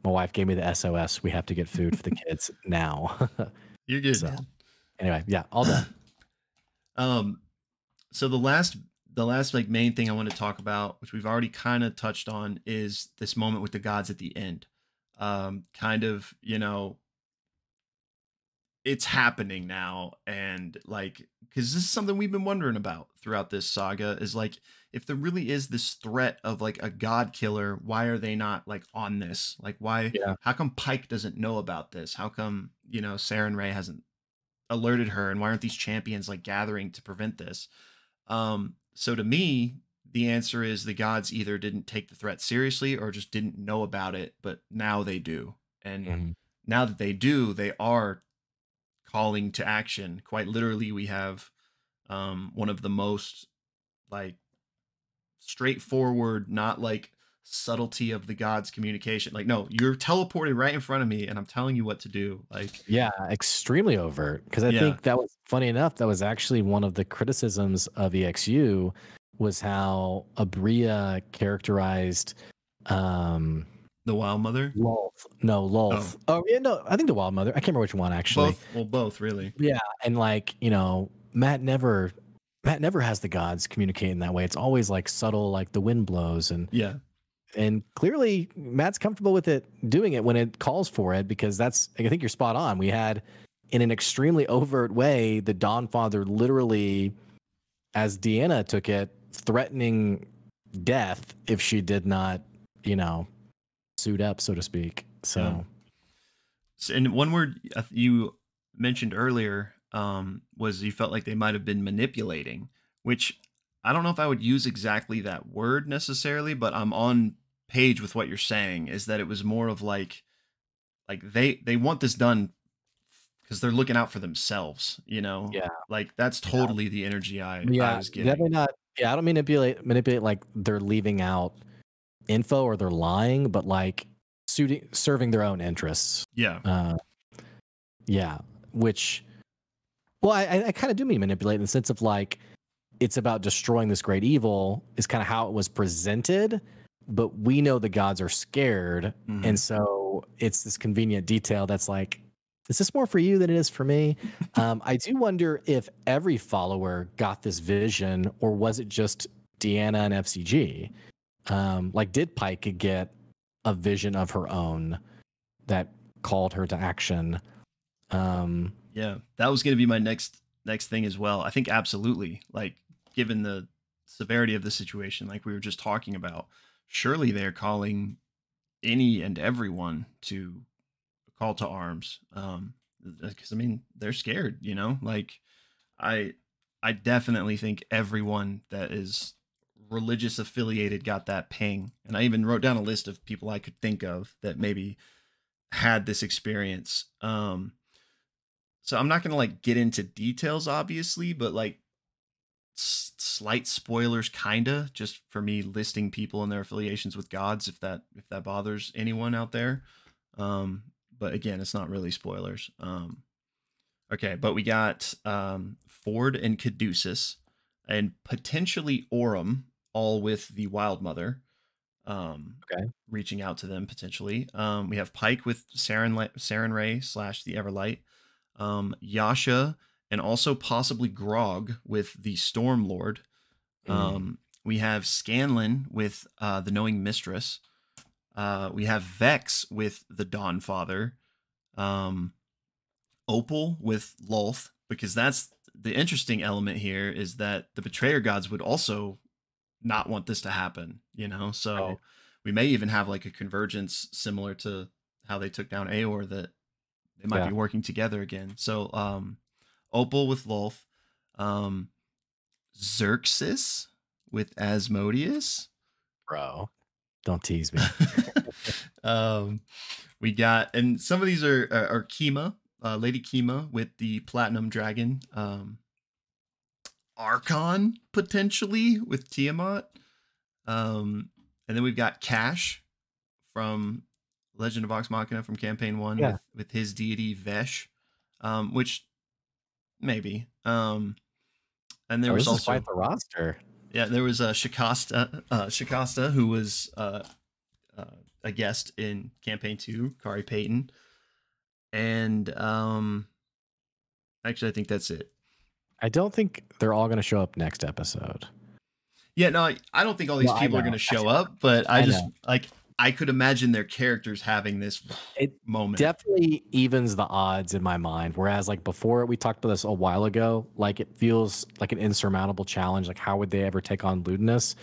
My wife gave me the SOS. We have to get food for the kids now. You're good. So, anyway, yeah, all done. So the last like main thing I want to talk about, which we've already kind of touched on, is this moment with the gods at the end. Kind of, it's happening now, and like, because this is something we've been wondering about throughout this saga, is like, if there really is this threat of like a god killer, why are they not like on this? Like, why? Yeah. How come Pike doesn't know about this? How come Saren Ray hasn't alerted her, and why aren't these champions like gathering to prevent this? So to me, the answer is the gods either didn't take the threat seriously or just didn't know about it, but now they do. And now that they do, they are calling to action. Quite literally, we have one of the most like straightforward, not like subtlety of the gods communication. Like, no, you're teleporting right in front of me and I'm telling you what to do. Like, yeah, extremely overt. Because I think that was funny enough. That was actually one of the criticisms of EXU, was how Abria characterized the Wild Mother. Lolth. No, Lolth. Oh yeah, no, I think the Wild Mother. I can't remember which one actually. Both really. Yeah, and like Matt never has the gods communicate in that way. It's always like subtle, like the wind blows, and clearly Matt's comfortable with it, doing it when it calls for it, because I think you're spot on. We had, in an extremely overt way, the Dawnfather literally, as Deanna took it, threatening death if she did not, suit up, so to speak. So, and one word you mentioned earlier was you felt like they might have been manipulating, which I don't know if I would use exactly that word necessarily, but I'm on page with what you're saying, is that it was more of like they want this done because they're looking out for themselves, you know? Yeah. Like that's Yeah. totally the energy I Yeah, was definitely getting. not. Yeah, I don't manipulate like they're leaving out info or they're lying, but like serving their own interests. Yeah. Uh, yeah, which well, I kind of do mean manipulate in the sense of like it's about destroying this great evil is kind of how it was presented, but we know the gods are scared, Mhm. and so it's this convenient detail that's like, is this more for you than it is for me? I do wonder if every follower got this vision, or was it just Deanna and FCG? Like, did Pike get a vision of her own that called her to action? Um, Yeah, that was going to be my next thing as well. I think absolutely. Like given the severity of the situation, like we were just talking about, surely they're calling any and everyone to call to arms. Because I mean they're scared, you know. Like I I definitely think everyone that is religious affiliated got that ping, and I even wrote down a list of people I could think of that maybe had this experience. So I'm not gonna like get into details, obviously, but like slight spoilers, kinda, just for me listing people and their affiliations with gods, if that bothers anyone out there. But again, it's not really spoilers. Okay, but we got Ford and Caduceus, and potentially Aurum, all with the Wild Mother. okay. Reaching out to them potentially. We have Pike with Saren Ray / the Everlight, Yasha, and also possibly Grog with the Storm Lord. Mm, We have Scanlan with the Knowing Mistress. We have Vex with the Dawn Father. Um, Opal with Lolth, because that's the interesting element here, is that the Betrayer gods would also not want this to happen, you know? right. So we may even have like a convergence similar to how they took down Aor, that they might Yeah, be working together again. So Opal with Lolth, um Xerxes with Asmodeus. bro. Don't tease me. um we got, and some of these are Kima, Lady Kima with the Platinum Dragon, Archon potentially with Tiamat, and then we've got Cash from Legend of Vox Machina from campaign 1 Yeah. with his deity Vesh, which maybe. And there Oh, was this is quite also, the roster. yeah, there was Shikasta, who was uh, a guest in campaign 2, Kari Payton, and actually I think that's it. I don't think they're all going to show up next episode. Yeah, no, I don't think all these Well, I people are going know. to show up, but I I just know. like, I could imagine their characters having this It moment. definitely evens the odds in my mind. Whereas, like before, we talked about this a while ago. Like it feels like an insurmountable challenge. Like how would they ever take on Ludinus?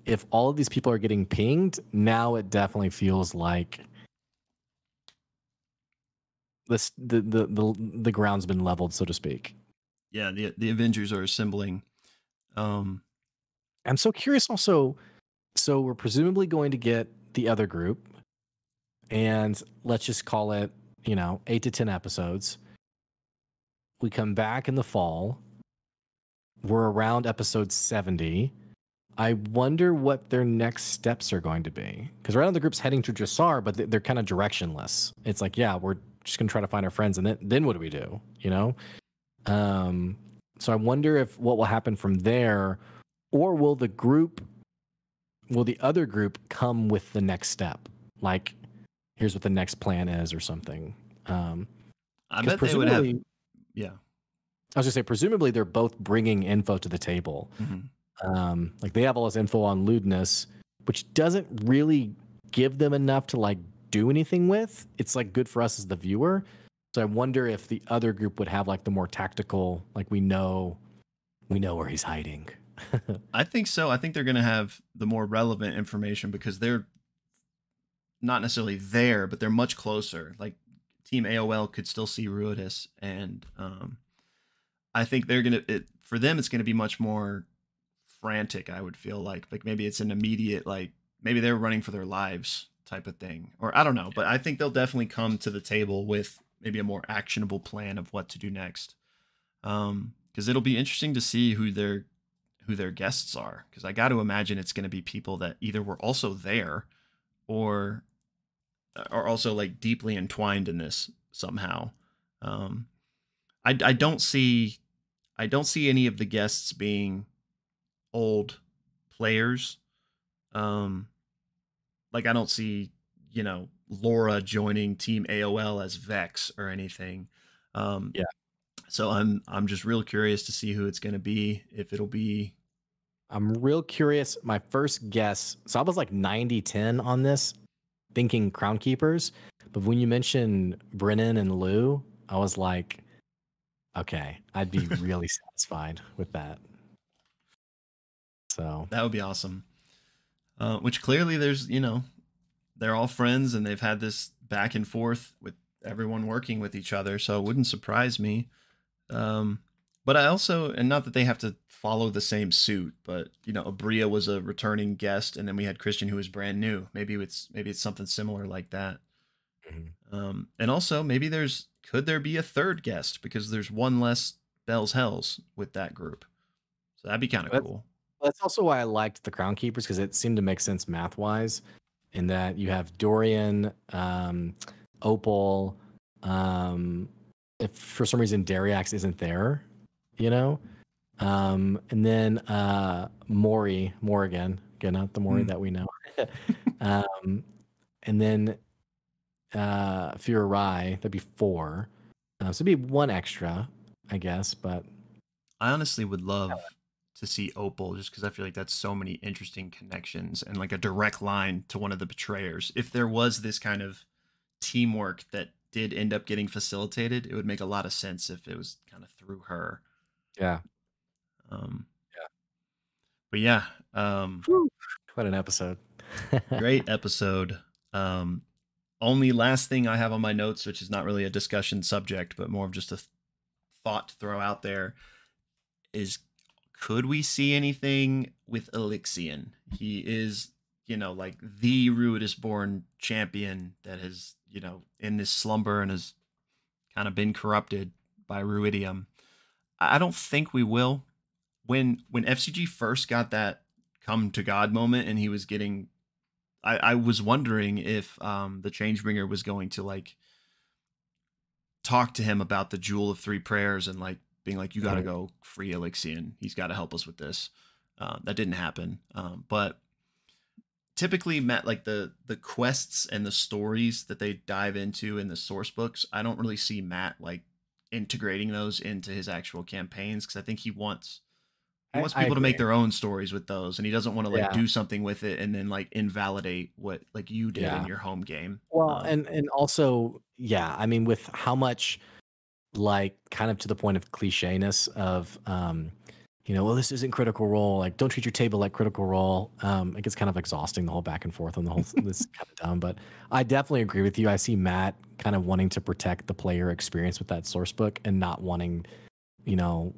If all of these people are getting pinged, now it definitely feels like this the ground's been leveled, so to speak. Yeah, the Avengers are assembling. Um, I'm so curious. Also, so we're presumably going to get the other group, and let's just call it 8 to 10 episodes. We come back in the fall. We're around episode 70. I wonder what their next steps are going to be. Because right now the group's heading to Jassar, but they're kind of directionless. It's like, yeah, we're just going to try to find our friends. And then what do we do? You know? Um, so I wonder if what will happen from there, or will the other group come with the next step? Like, here's what the next plan is or something. I Because bet they would have. presumably, Yeah. I was going to say, presumably they're both bringing info to the table. Mhm. Like they have all this info on lewdness, which doesn't really give them enough to like do anything with. It's like good for us as the viewer. So I wonder if the other group would have like the more tactical, like we know where he's hiding. I think so. I think they're going to have the more relevant information because they're not necessarily there, but they're much closer. Like Team AOL could still see Ruidus, and I think they're gonna. For them, it's going to be much more frantic. I would feel like maybe it's an immediate like maybe they're running for their lives type of thing, or I don't know. But I think they'll definitely come to the table with maybe a more actionable plan of what to do next. Because it'll be interesting to see who their guests are. Because I got to imagine it's going to be people that either were also there or are also like deeply entwined in this somehow. Um, I don't see any of the guests being old players. Um, like I don't see, Laura joining Team AOL as Vex or anything. Yeah. So I'm just real curious to see who it's going to be. If it'll be, I'm real curious. My first guess, so I was like 90-10 on this, thinking Crown Keepers. But when you mentioned Brennan and Lou, I was like, okay, I'd be really satisfied with that. So that would be awesome. Which clearly there's, they're all friends and they've had this back and forth with everyone working with each other. So it wouldn't surprise me. But I also, and not that they have to follow the same suit, but Abria was a returning guest, and then we had Christian who was brand new. Maybe it's something similar like that. And also maybe could there be a third guest because there's one less Bell's Hells with that group, so that'd be kind of cool. That's also why I liked the Crown Keepers, because it seemed to make sense math wise, in that you have Dorian, Opal. If for some reason Dariax isn't there, and then Morrigan, again, not the Maury that we know, and then Furai, that'd be 4. So it'd be 1 extra, I guess. But I honestly would love to see Opal, just because I feel like that's so many interesting connections and like a direct line to one of the betrayers. If there was this kind of teamwork that did end up getting facilitated, it would make a lot of sense if it was kind of through her. Yeah. But yeah. What an episode. Great episode. Only last thing I have on my notes, which is not really a discussion subject, but more of just a thought to throw out there, is could we see anything with Alyxian? He is, like the Ruidus born champion that has, in this slumber and has kind of been corrupted by Ruidium. I don't think we will. When F.C.G first got that come to God moment and he was getting, I was wondering if the Changebringer was going to like talk to him about the Jewel of Three Prayers and like being like, you got to go free Alyxian. He's got to help us with this. That didn't happen. But typically, Matt, like the quests and the stories that they dive into in the source books, I don't really see Matt like integrating those into his actual campaigns, because I think he wants people to make their own stories with those, and he doesn't want to like do something with it and then like invalidate what like you did in your home game. Well, and also, I mean, with how much like kind of to the point of clichéness of well, this isn't Critical Role, like don't treat your table like Critical Role. It gets kind of exhausting, the whole back and forth on the whole this kind of dumb. But I definitely agree with you. I see Matt kind of wanting to protect the player experience with that source book and not wanting, well,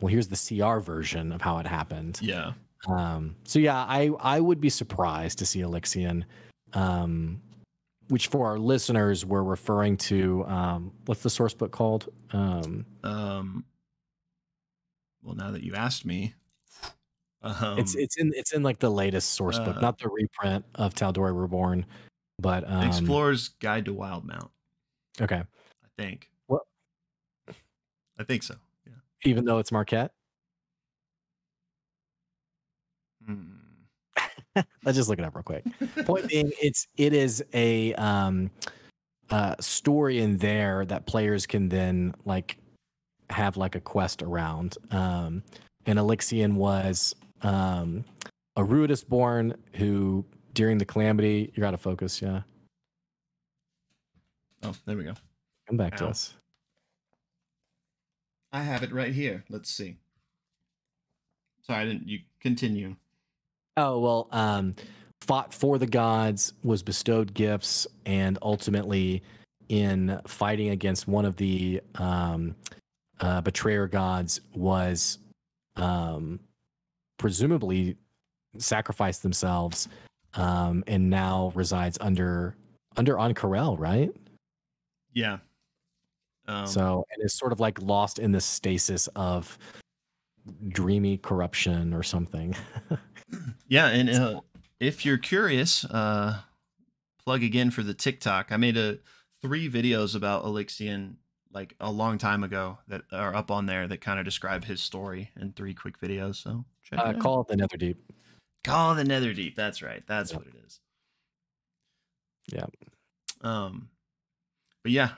here's the CR version of how it happened. Yeah. So yeah, I would be surprised to see Alyxian, which for our listeners, we're referring to what's the source book called? Well, now that you asked me, it's in like the latest source book, not the reprint of Tal'Dorei Reborn, but Explorer's Guide to Wildmount. Okay. I think. What? I think so. Yeah. Even though it's Marquette. Let's just look it up real quick. Point being, it is a story in there that players can then like have like a quest around. And Alyxian was a Ruidus born who during the calamity, you're out of focus, yeah. Oh, there we go. Come back to us. I have it right here. Let's see. Sorry, I didn't. You continue. Oh, well, fought for the gods, was bestowed gifts, and ultimately in fighting against one of the betrayer gods was presumably sacrificed themselves and now resides under Ank'Harel, right? Yeah. So, and is sort of like lost in the stasis of dreamy corruption or something. Yeah, and if you're curious, plug again for the TikTok. I made 3 videos about Alyxian like a long time ago that are up on there that kind of describe his story in 3 quick videos. So check it out. Call it the Netherdeep. Call the Netherdeep. That's right. That's what it is. Yeah. But yeah,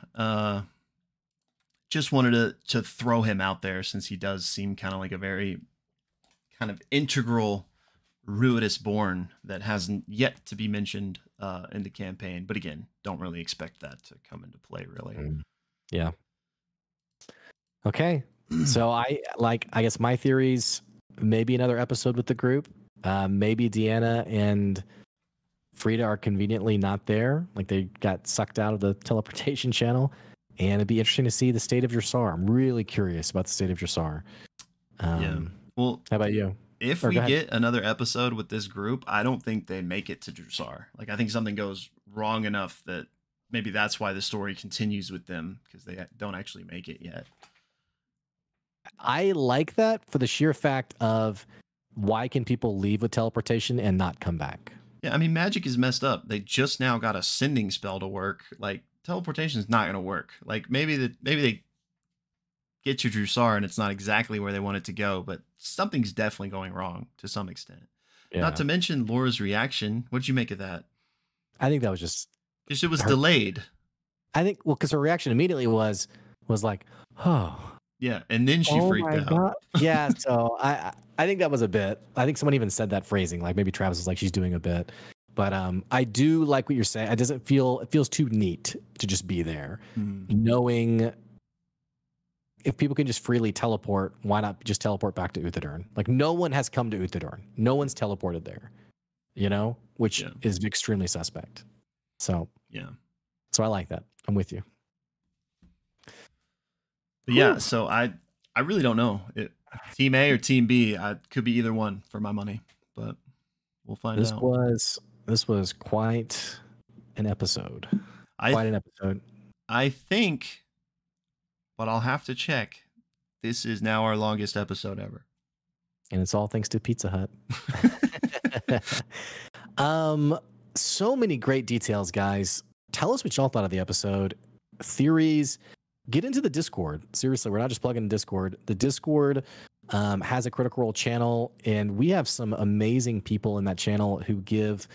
just wanted to throw him out there since he does seem kind of like a very kind of integral Ruidus born that hasn't yet to be mentioned in the campaign. But again, don't really expect that to come into play, really. Yeah. Okay. So I guess my theories, maybe another episode with the group. Maybe Deanna and Frida are conveniently not there. Like they got sucked out of the teleportation channel. And it'd be interesting to see the state of Dressar. I'm really curious about the state of Dressar. Yeah. Well, how about you? If we get another episode with this group, I don't think they make it to Dressar. Like, I think something goes wrong enough that maybe that's why the story continues with them, because they don't actually make it yet. I like that for the sheer fact of why can people leave with teleportation and not come back? Yeah, I mean, magic is messed up. They just now got a sending spell to work. Like, teleportation is not going to work. Like, maybe they get to Dressar and it's not exactly where they want it to go, but something's definitely going wrong to some extent. Yeah. Not to mention Laura's reaction. What did you make of that? I think that was just because it was delayed. I think because her reaction immediately was like, oh. Yeah, and then she freaked out. God. Yeah, so I think that was a bit. I think someone even said that phrasing, like maybe Travis was like, she's doing a bit. But I do like what you're saying. It feels too neat to just be there, knowing if people can just freely teleport, why not just teleport back to Uthadorn? Like, no one has come to Uthadorn. No one's teleported there, which is extremely suspect. So, yeah. So I like that. I'm with you. But yeah, so I really don't know. Team A or Team B, could be either one for my money, but we'll find out. This was quite an episode. I think, but I'll have to check. This is now our longest episode ever. And it's all thanks to Pizza Hut. So many great details, guys. Tell us what y'all thought of the episode. Theories. Get into the Discord. Seriously, we're not just plugging in Discord. The Discord has a Critical Role channel, and we have some amazing people in that channel who give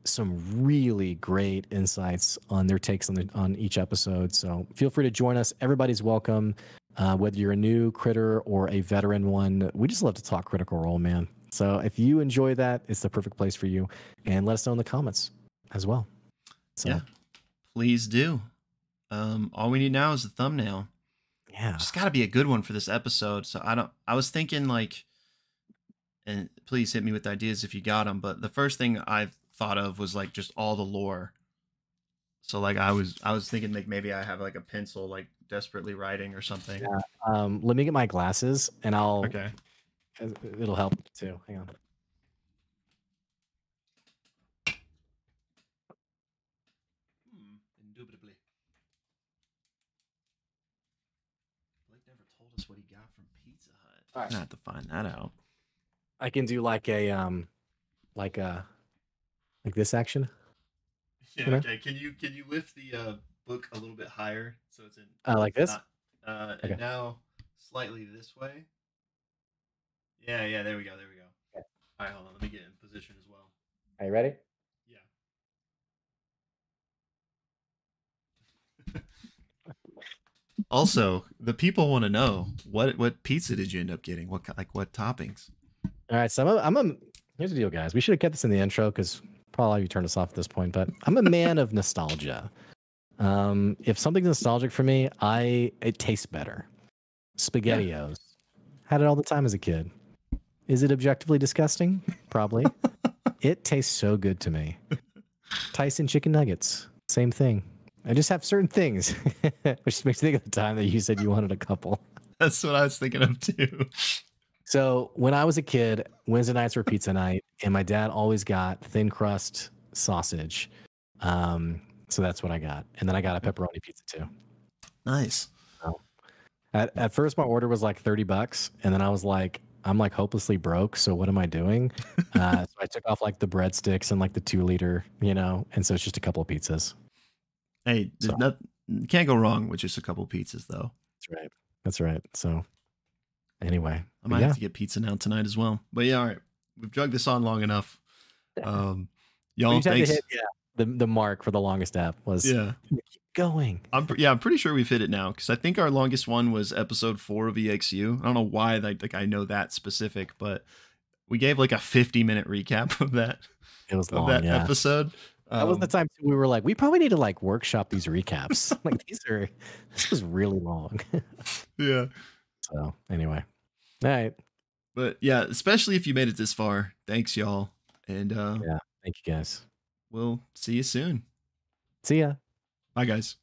some really great insights on their takes on each episode. So feel free to join us. Everybody's welcome, whether you're a new critter or a veteran one. We just love to talk Critical Role, man. So if you enjoy that, it's the perfect place for you. And let us know in the comments as well. So, yeah, please do. All we need now is the thumbnail. Yeah, just got to be a good one for this episode. So I was thinking like, and please hit me with ideas if you got them. But the first thing I thought of was like just all the lore. So like I was thinking like maybe I have like a pencil like desperately writing or something. Yeah. Let me get my glasses and I'll. Okay. It'll help too. Hang on. Indubitably. Blake never told us what he got from Pizza Hut. All right. I'm gonna have to find that out. I can do like this action. Yeah. Okay. Can you lift the book a little bit higher so it's in? Like this. Okay. And now slightly this way. Yeah. There we go. Okay. All right. Hold on. Let me get in position as well. Are you ready? Yeah. Also, the people want to know what pizza did you end up getting? What toppings? All right. So here's the deal, guys. We should have kept this in the intro because probably you turned us off at this point. But I'm a man of nostalgia. If something's nostalgic for me, it tastes better. SpaghettiOs. Yeah. Had it all the time as a kid. Is it objectively disgusting? Probably. It tastes so good to me. Tyson chicken nuggets. Same thing. I just have certain things, which makes me think of the time that you said you wanted a couple. That's what I was thinking of too. So when I was a kid, Wednesday nights were pizza night, and my dad always got thin crust sausage. So that's what I got, and then I got a pepperoni pizza too. Nice. So at first, my order was like $30, and then I was like, I'm like hopelessly broke. So what am I doing? So I took off like the breadsticks and like the 2 liter, and so it's just a couple of pizzas. Hey, So can't go wrong with just a couple pizzas though. that's right. That's right. So anyway, I but might have yeah, to get pizza now tonight as well. But yeah, all right. We've drugged this on long enough. Um, we y'all, just had to thanks. hit the mark for the longest app was Yeah. keep going. I'm pretty sure we've hit it now because I think our longest one was episode 4 of EXU. I don't know why like I know that specific, but we gave like a 50-minute recap It was of long, that yeah. episode. That was the time we were like, we probably need to like workshop these recaps. Like this was really long. Yeah. So anyway. All right. But yeah, especially if you made it this far. Thanks, y'all. And Yeah. Thank you guys. we'll see you soon. See ya. Bye, guys.